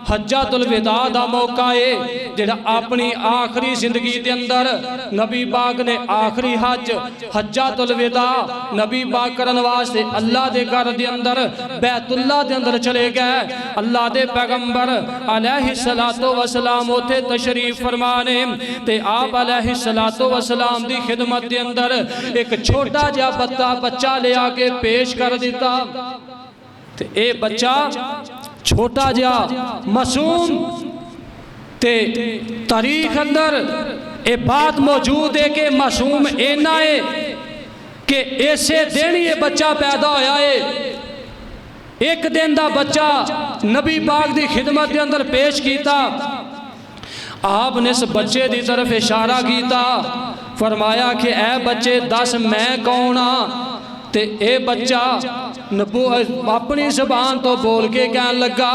हज्जातुल विदा दा मौका है जिहड़ा अपनी आखिरी जिंदगी दे अंदर नबी पाक ने आखिरी हज हज्जातुल विदा नबी पाक करन वास्ते अल्लाह दे घर दे अंदर बैतुल्लाह दे अंदर चले गए। अल्लाह दे पैगंबर अलैहिस्सलातो वसलाम उथे तशरीफ फरमाने ते आप अलैहिस्सलातो वसलाम दी खिदमत दे अंदर एक छोटा जिहा बच्चा ले आके पेश कर दिता। ते ए बच्चा छोटा जिहा मासूम ते तारीख अंदर ए बात मौजूद है कि मासूम इन्ना है कि ऐसे दिन ही बच्चा पैदा होया है। एक दिन दा बच्चा नबी पाक दी खिदमत के अंदर पेश किया। आपने इस बच्चे की तरफ इशारा किया, फरमाया कि ऐ बच्चे दस मैं कौन हाँ? ते ए बच्चा अपनी ज़बान तो बोल के कहन लगा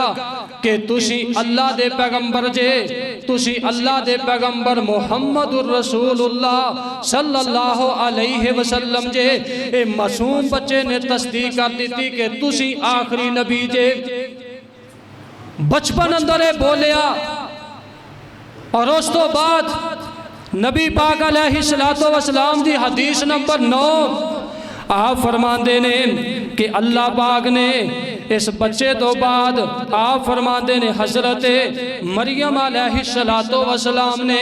कि तुसी अल्लाह दे पैगंबर जे, तुसी अल्लाह दे पैगंबर मुहम्मदुर रसूलुल्लाह सल्लल्लाहु अलैहि वसल्लम जे। ए मासूम बच्चे ने तस्दीक कर दी कि तुसी आखिरी नबी जे। बचपन अंदर बोलिया और उस तो बाद नबी पाक अलैहिस्सलातो वसलाम दी हदीस नंबर 9 आप फरमाते ने कि अल्लाह पाक ने इस बच्चे तो बाद आप फरमाते ने हजरत मरियम अलैहिस्सलातो वसलाम ने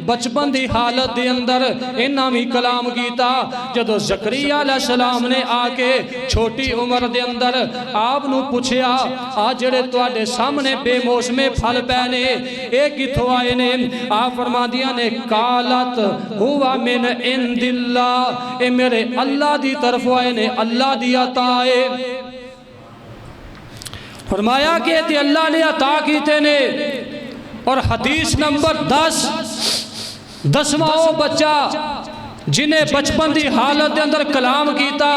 बचपन की हालत के अंदर इन्ना भी कलाम किया। जदों ज़करिया अलैहिस्सलाम ने आके छोटी उम्र के अंदर आप नू पूछया आ जेड़े तुहाडे सामने बेमौसमे फल पै ने ये कित्थों आए ने? आप फरमादियां ने कालत हुवा मिन इंदिल्लाह, ए मेरे अल्लाह दी तरफ आए ने, अल्लाह दी अता है। फरमाया कि ते अल्लाह ने अता कीते ने। और हदीस नंबर 10वां वो बच्चा जिन्हें बचपन की हालत के अंदर कलाम किया।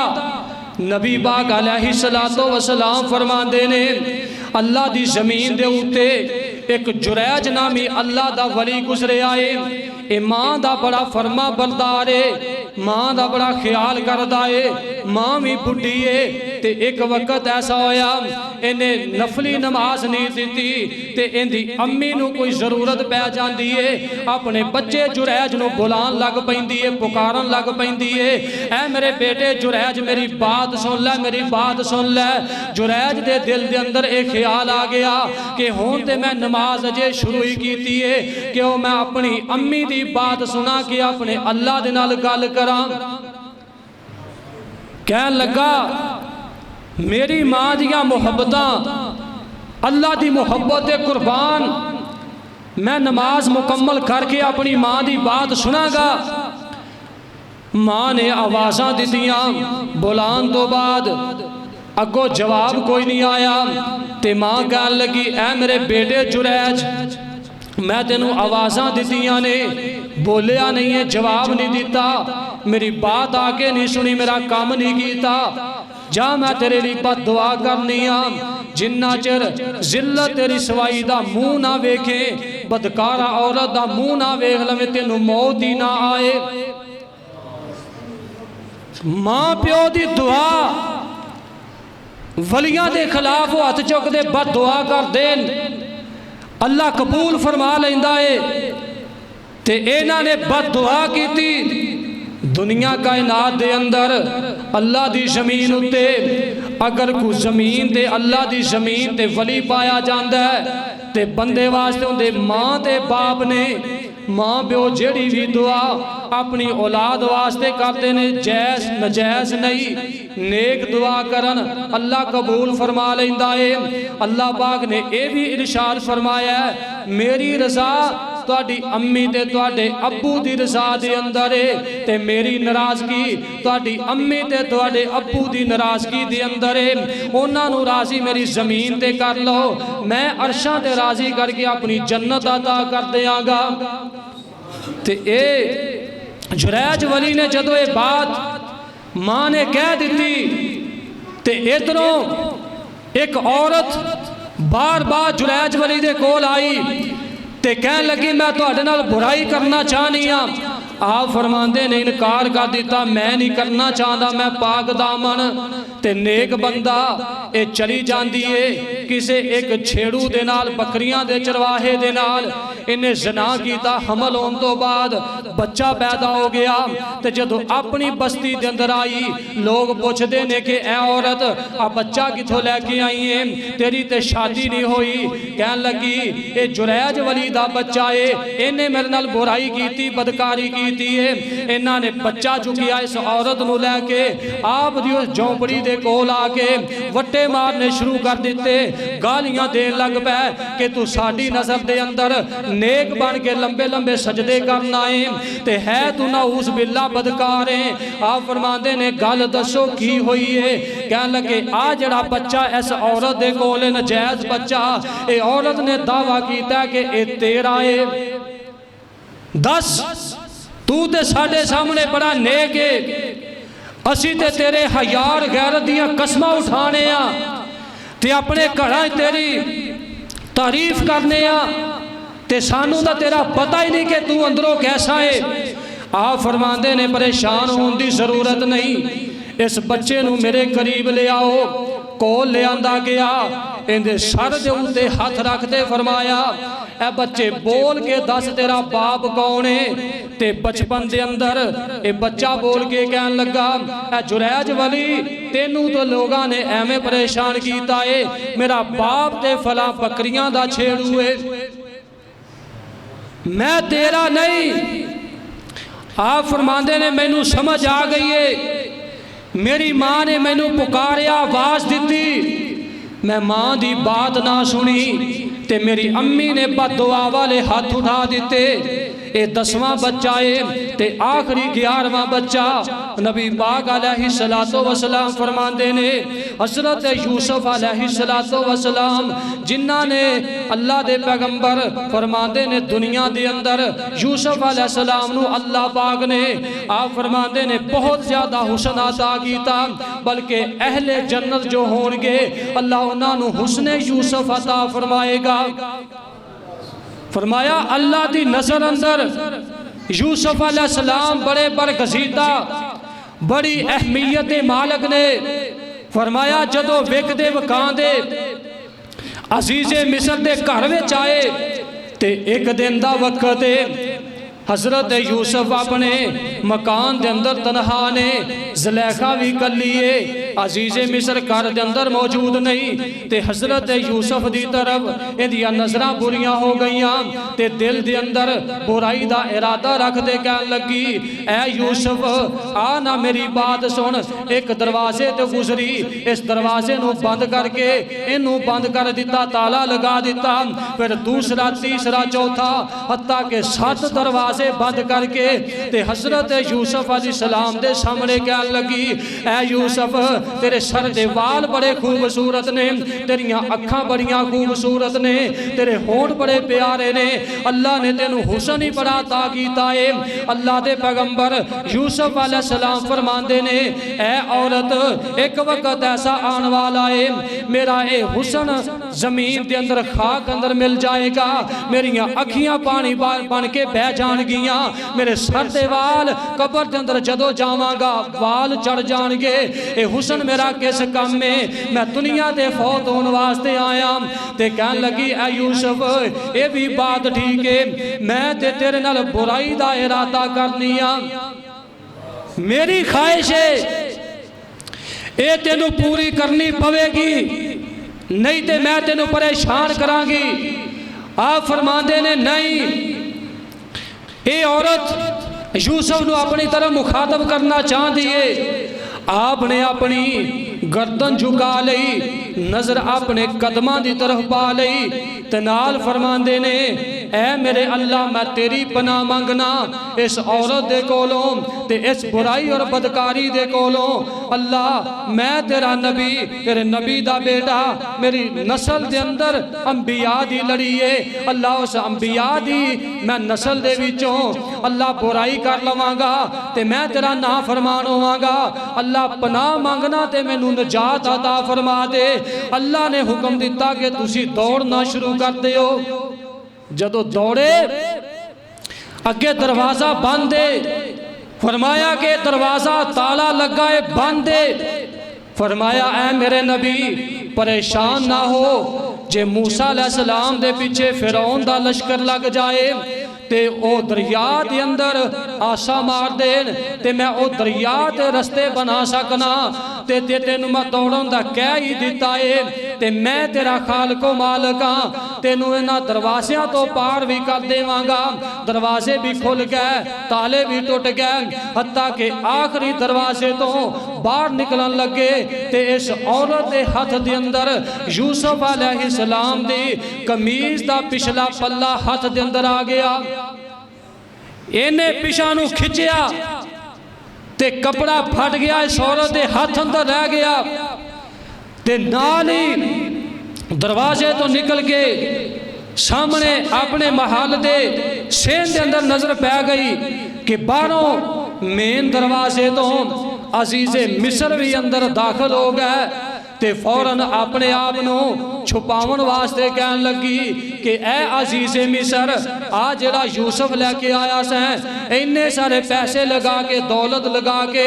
नबी पाक अलैहिस्सलातो वसलाम फरमाते ने अल्लाह की जमीन के उत्ते एक जुरैज नामी अल्लाह का वली गुजरिया है। ये माँ का बड़ा फरमा बरदार है, माँ का बड़ा ख्याल करता है। माँ भी बुढ़ी है, ते एक वक्त ऐसा होया इन्हें नफली नमाज नहीं दी ते इनकी अम्मी नू कोई जरूरत पै जाती है अपने बच्चे जुरैज नू बुलान लग पैंदी है पुकारन लग पैंदी है ऐ मेरे बेटे जुरैज मेरी बात सुन लै मेरी बात सुन लै। जुरैज दे दिल दे अंदर एक ख्याल आ गया कि हुण ते मैं नमाज अजे शुरू ही की है क्यों मैं अपनी अम्मी की बात सुना कि अपने अल्लाह दे नाल गल करां। कह लगा मेरी मां दियां मुहब्बतां अल्लाह दी मुहब्बत दे कुर्बान मैं नमाज मुकम्मल करके अपनी मां की बात सुनागा। मां ने आवाज़ां दित्तियां बुलान तो बाद अगों जवाब कोई नहीं आया ते मां कहन लगी ऐ मेरे बेटे जुरैज मैं तेनू आवाज़ां दित्तियां ने बोलिया नहीं है जवाब नहीं दिता मेरी बात आके नहीं सुनी मेरा काम नहीं किया जा मैं तेरे लिए बद दुआ करनी हाँ जिन्ना चिर जिल्लत तेरी सवाई दा मुँह ना वेखे बदकारा औरत दा मुँह ना वेख लवे तेनू मौत ही ना आए। मां प्यो दी दुआ वलियां दे खिलाफ वो हथ चुकदे बद दुआ कर देन अल्लाह कबूल फरमा लैंदा है ते इन्हां ने बद दुआ की दुनिया कायनात दे अंदर अल्लाह दी जमीन उत्ते अगर कोई जमीन ते अल्लाह दी जमीन ते वली पाया जाता है ते बंदे वास्ते उनके मां ते बाप ने मां प्यो जेड़ी भी दुआ अपनी औलाद वास्ते करते ने जैस नजैज नहीं नेक दुआ करन अल्लाह कबूल फरमा लैंदा है। अल्लाह पाक ने यह भी इरशाद फरमाया मेरी रजा तुहाडी अम्मी ते तुहाडे अब्बू दी रजा दे अंदर है ते मेरी नाराजगी तुहाडी अम्मी ते तुहाडे अब्बू दी नाराजगी दे अंदर है। उन्हां नू राजी मेरी जमीन ते कर लो मैं अरशां ते राजी करके अपनी जन्नत अता कर देंगा। ते ए जुरैज वली ने जदों ये बात मां ने कह दी ते इधरों एक औरत बार बार जुरैज वली दे कोल आई ते कह लगी मैं तुहाडे नाल बुराई करना चाहनी हाँ। आप फरमांदे ने इनकार कर दिता मैं नहीं करना चाहता मैं पाक दामन ते नेक बंदा ये चली जाती है किसी एक छेड़ू दे नाल बकरियां दे चरवाहे दे नाल इन्हें जना किया हमल होने तो बाद बच्चा पैदा हो गया ते जदों अपनी बस्ती दे अंदर आई लोग पुछदे ने कि ऐ औरत आ बच्चा किथों लैके आई है तेरी ते शादी नहीं हुई कहन लगी ये जुरैज वली दा बच्चा है इन्हें मेरे नाल बुराई की बदकारी की इन्हां ने बच्चा चुकिया इस औरत नू लैके आप दी उस झोंपड़ी दे कोल आके वट्टे मारने शुरू कर दिते गालियां देन लग पै कि तू साडी नजर दे अंदर नेक बन के लंबे लंबे सजदे करना है ते है तू नाउज़ बिल्ला बदकार है। आप फरमांदे ने गल दसो की हुई है कहन लगे आ जड़ा बच्चा इस औरत दे कोल नजायज बच्चा ये औरत ने दावा किया कि ये तेरा है दस तू ते साडे सामने बड़ा नेक है असी ते तेरे हयार गैरत दियां कसमां उठाने आ ते अपने घरां तेरी तारीफ करने आ ते सानू दा तेरा पता ही नहीं कि तू अंदरों कैसा है। आप फरमांदे ने परेशान होने की जरूरत नहीं इस बच्चे नू मेरे करीब ले आओ कोल ले आंदा गया इहदे सर दे उत्ते हथ रखते फरमाया ए बच्चे बोल के दस तेरा बाप कौन है ते बचपन दे अंदर ये बच्चा बोल के कहन लगा ए जुरैज वली तेनू तो लोगों ने एवें परेशान किया है मेरा बाप ते फला बकरियां दा छेड़ू है मैं तेरा नहीं। आप फरमांदे ने मैनू समझ आ गई है मेरी मां ने मैनू पुकारिया आवाज दी मैं मां दी बात ना सुनी ते मेरी अम्मी ने बददुआ वाले हाथ उठा दिते ये 10वां बच्चा है ते आखिरी 11वां बच्चा नबी पाक अलैहिस्सलातो वसलाम फरमाते ने हज़रत यूसुफ अलैहिस्सलातो वसलाम जिन्हां ने अल्लाह दे पैगंबर फरमाते ने दुनिया दे अंदर यूसुफ अलैहिस्सलाम नू अल्लाह पाक ने आप फरमाते ने बहुत ज़्यादा हुस्न अता कीता बल्कि अहले जन्नत जो होंगे अल्लाह उन्हां नू हुस्ने यूसुफ अता फरमाएगा। फरमाया अल्लाह की नजर अंदर यूसुफ अलैहिस्सलाम बड़े बरगज़ीदा बड़ी अहमियत मालक ने फरमाया जदों विकदे वकांदे अजीज़े मिस्र दे घर विच आए ते एक दिन दा वक्त हज़रत यूसुफ अपने मकान के अंदर तनहा ने, ज़ुलैखा भी कली है, अजीज़े मिस्र घर के अंदर मौजूद नहीं। ते हज़रत यूसुफ की तरफ इहदियां नज़रां बुरियां हो गई ते दिल के अंदर बुराई का इरादा रखते कहन लगी, ऐ यूसुफ आ ना मेरी बात सुन, एक दरवाजे तो गुजरी, इस दरवाजे को बंद करके इनू बंद कर दिता, ताला लगा दिता, फिर दूसरा तीसरा चौथा हत्ता के 7 दरवाजे बंद करके ते हज़रत यूसुफ अलैहिस्सलाम दे सामने कहन लगी, ऐ यूसुफ तेरे सर दे वाल बड़े खूबसूरत ने, तेरियां अखां बड़ियां खूबसूरत ने, तेरे होंठ बड़े प्यारे ने, अल्लाह ने तेनू हुस्न ही बड़ा अता कीता है। अल्लाह दे पैगंबर यूसुफ अलैहिस्सलाम फरमांदे ने, ऐ औरत एक वक्त ऐसा आने वाला है मेरा ये हुस्न जमीन के अंदर खाक अंदर मिल जाएगा, मेरियां अखियां पानी बन के बह जाएंगी, मेरे सर दे वाल कब्र के अंदर जदों जावांगा वाल चढ़ जाएंगे, ये हुस्न मेरा किस काम में, मैं दुनिया के फौत होने वास्ते आया। ते कहन लगी, ऐ यूसुफ ये भी बात ठीक है, मैं ते तेरे नाल बुराई का इरादा करनी आ, मेरी ख्वाहिश है ये तेनू पूरी करनी पवेगी, नहीं तो मैं तेनू परेशान करांगी। आप फरमाते ने नहीं, ये औरत यूसुफ को अपनी तरफ मुखातब करना चाहती है, आपने अपनी गर्दन झुका ली, नजर अपने कदमां की तरफ पा ली, ते नाल फरमांदे ने, ऐ मेरे अल्लाह मैं तेरी पनाह मंगना इस औरत दे कोलों ते इस बुराई और बदकारी दे कोलों। अल्लाह मैं तेरा नबी, तेरे नबी दा बेटा, मेरी नस्ल दे अंदर अंबिया दी लड़ी है, अल्लाह उस अंबिया दी मैं नस्ल दे विचों अल्लाह बुराई कर लवांगा ते मैं तेरा ना फरमान होवांगा, अल्लाह पनाह मंगना ते मैनू नजात अता फरमा दे। अल्लाह ने हुक्म दिता कि तुसी दौड़ना शुरू कर दियो। जदों दौड़े अगे दरवाजा बंद है, फरमाया कि दरवाजा ताला लगा है बंद है, फरमाया ऐ मेरे नबी परेशान ना हो, जे मूसा अलैहिस्सलाम दे पीछे फिरौन दा लश्कर लग जाए ते ओ दरिया दे अंदर आसा मार देन ते मैं ओ दरिया दे रस्ते बना सकना ते तेनू मैं दौड़न दा कह ही दिता है ते मैं तेरा खालको मालिक हाँ, तेनू इन्हां दरवाज़ियां तो पार भी कर देवांगा। दरवाजे भी खुल गए, ताले भी टुट गए, हत्ता के आखिरी दरवाजे तो बाहर निकलन लगे ते इस औरत के हथ के अंदर यूसुफ अलैहिस्सलाम दी कमीज का पिछला पल्ला हथ के अंदर आ गया। इन्हें पिछा नू खिंचिया ते कपड़ा फट गया, इस औरत के हाथ अंदर रह गया ते नाल ही दरवाजे तो निकल के सामने अपने महल दे सेन दे अंदर नजर पै गई कि बाहरों मेन दरवाजे तो अजीज़े मिस्र भी अंदर दाखिल हो गए ते फौरन अपने आप को छुपावन वास्ते कहन लगी कि ऐ अजीज़े मिस्र आ जेड़ा यूसुफ लैके आया सै, इन्ने सारे पैसे लगा के दौलत लगा के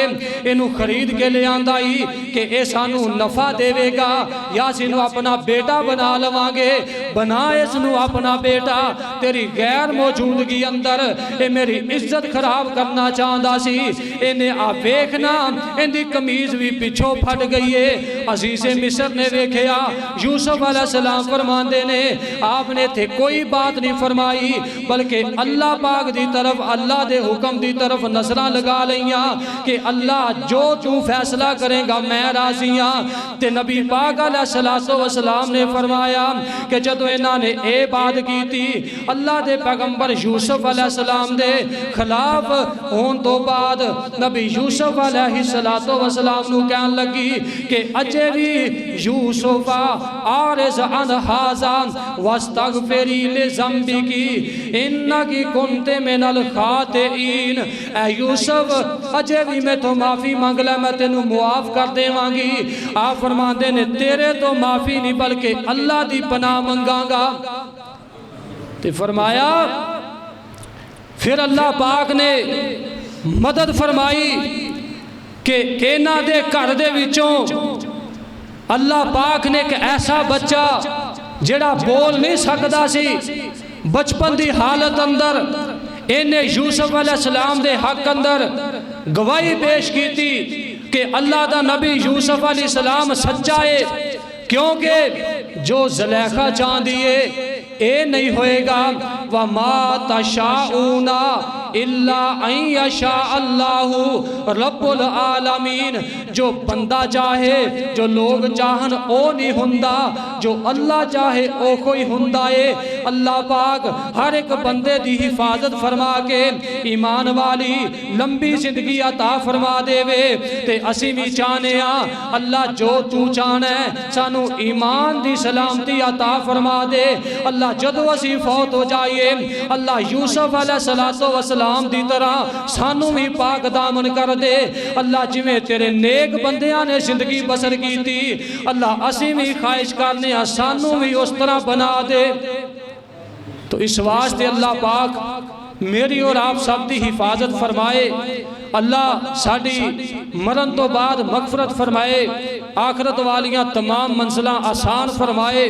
इनू खरीद के ले आंदा ही कि ये सानू नफा देवेगा या इनू अपना बेटा बना लवांगे, बना इसनू अपना बेटा, तेरी गैर मौजूदगी अंदर ये मेरी इज्जत खराब करना चाहता सी। इन्हें आ वेखना इनकी कमीज भी पिछों फट गई है। अजीज़ मिस्र ने वेख्या, यूसुफ अलैहिस्सलाम फरमांदे ने आपने थे कोई बात नहीं फरमाई, बल्कि अल्लाह पाक दी तरफ अल्लाह दे हुक्म दी तरफ नजरां लगा लईयां कि अल्लाह जो तू फैसला करेगा मैं राजी हाँ। ते नबी पाक अलैहिस्सलातु वस्सलाम ने फरमाया कि जदों इन्हां ने ये बात की थी, अल्लाह दे पैगंबर यूसुफ अलैहिस्सलाम दे खिलाफ होने तो बाद नबी यूसुफ अलैहिस्सलातु वस्सलाम नू कहन लगी कि अजे भी यूसुफा आरिज़ अन हाज़ा वस्तगफिरी लिज़म्बिकी इन्नकी कुन्ते मिनल खातिईन। ऐ यूसुफ अजे भी मैं तो माफ़ी मंग लै, मैं तेनू मुआफ़ कर देवांगी। आप फरमाते ने तेरे तो माफ़ी नहीं बल्कि अल्लाह दी पनाह मंगांगा। ते फरमाया फिर अल्लाह पाक ने मदद फरमाई कि इन्हां दे घर दे विचों अल्लाह पाक ने एक ऐसा बच्चा जेड़ा बोल नहीं सकता सी, बचपन की हालत अंदर इन्हें यूसुफ अलैहिस्सलाम दे हक अंदर गवाही पेश की थी कि अल्लाह दा नबी यूसुफ अलैहिस्सलाम सच्चा है, क्योंकि जो ज़ुलेखा चाहती है ये नहीं होएगा। व मा तशाऊना इल्ला अन यशा अल्लाहु रब्बुल आलमीन, जो बंदा चाहे जो लोग चाहन ओ नहीं हुंदा, जो अल्लाह चाहे ओ कोई हुंदा है। अल्लाह पाक हर एक बंदे की हिफाजत फरमा के ईमान वाली लंबी जिंदगी अता फरमा देवे। ते असी भी चाहने अल्लाह जो तू चाहना है सानू ईमान की सलामती अता फरमा दे। अल्लाह जदों असी फौत हो जाइए अल्लाह यूसुफ अलैहिस्सलातो वसलाम दी तरह सानू भी पाक दामन कर दे। अल्लाह जिवें तेरे नेक बंदियां ने जिंदगी बसर की थी, अल्लाह असी भी ख्वाहिश करने सानू भी उस तरह बना दे। तो इस वास्ते अल्लाह पाक मेरी और आप सब की हिफाजत फरमाए। अल्लाह साड़ी मरण तो बाद मगफरत फरमाए, आखरत वालियां तमाम मंजिलां आसान फरमाए।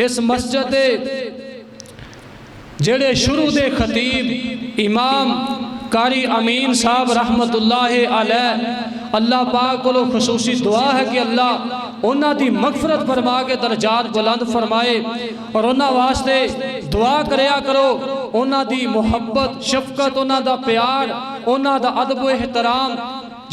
इस मस्जिद जेड़े शुरू दे खतीब इमाम कारी अमीन साहब रहमतुल्लाह अलैह, अल्लाह पाक को खसूसी दुआ है कि अल्लाह उन्हां दी मगफरत फरमा के दरजात बुलंद फरमाए और उन्हां वास्ते दुआ करया करो। उन्हां दी मुहब्बत शफकत, उन्हां दा प्यार, उन्हां दा अदब एहतराम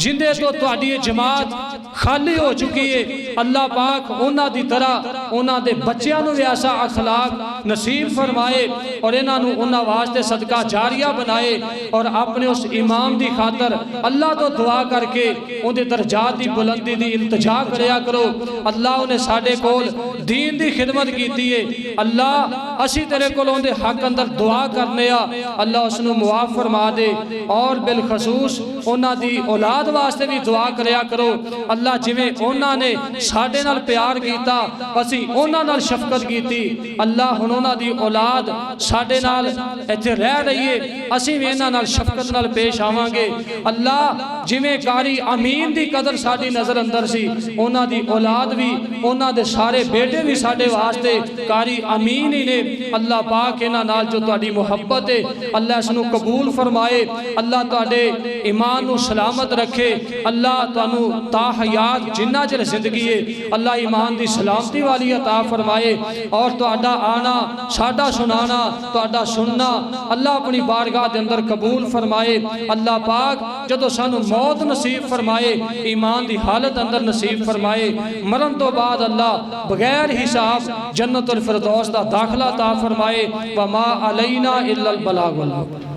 जिंदे तो तुहाडी जमात खाली हो चुकी है। अल्लाह पाक उन्हां दी तरह उन्हां दे बच्चों नूं भी ऐसा अखलाक नसीब फरमाए और इन्हां नूं उन्हां वास्ते सदका जारिया बनाए। और अपने उस इमाम दी खातर अल्लाह तो दुआ करके उहदे दरजात दी बुलंदी दी इल्तिजा करया करो। अल्लाह उन्हें साडे कोल दीन दी खिदमत कीती है, अल्लाह असी तेरे कोल उहदे हक अंदर दुआ करने अल्लाह उसनूं मुआफ फरमा दे। और बिलखसूस उन्हां दी औलाद वास्ते भी दुआ करया करो। अल्लाह जिवें उन्हां ने साडे नाल प्यार कीता असी उन्हां नाल शफकत कीती, अल्लाह हुण उन्हां दी औलाद साडे नाल इत्थे रह रही है, असी भी इन्हां नाल शफकत नाल पेश आवांगे। अल्लाह जिवें कारी अमीन दी कदर साडी नज़र अंदर सी, उन्हां दी औलाद भी उन्हां दे सारे बेटे भी साडे वास्ते कारी अमीन ही ने। अल्लाह पाक इन्हां नाल जो तुहाडी मुहब्बत है अल्लाह इसनूं कबूल फरमाए। अल्लाह तुहाडे ईमान नूं सलामत रखे। अल्लाह तुहानूं ताहयात जिन्ना चिर जिंदगी है अल्लाह ईमान की सलामती वाली अता फरमाए। और तुहाडा आना साडा सुनाना तुहाडा सुनना अल्लाह अपनी बारगाह के अंदर कबूल फरमाए। अल्लाह पाक जदों सानू मौत नसीब फरमाए ईमान की हालत अंदर नसीब फरमाए। मरण तो बाद अल्लाह बगैर हिसाब जन्नतुल फिरदौस दा दाखला अता फरमाए। व मा अलैना इल्लल बलागुल।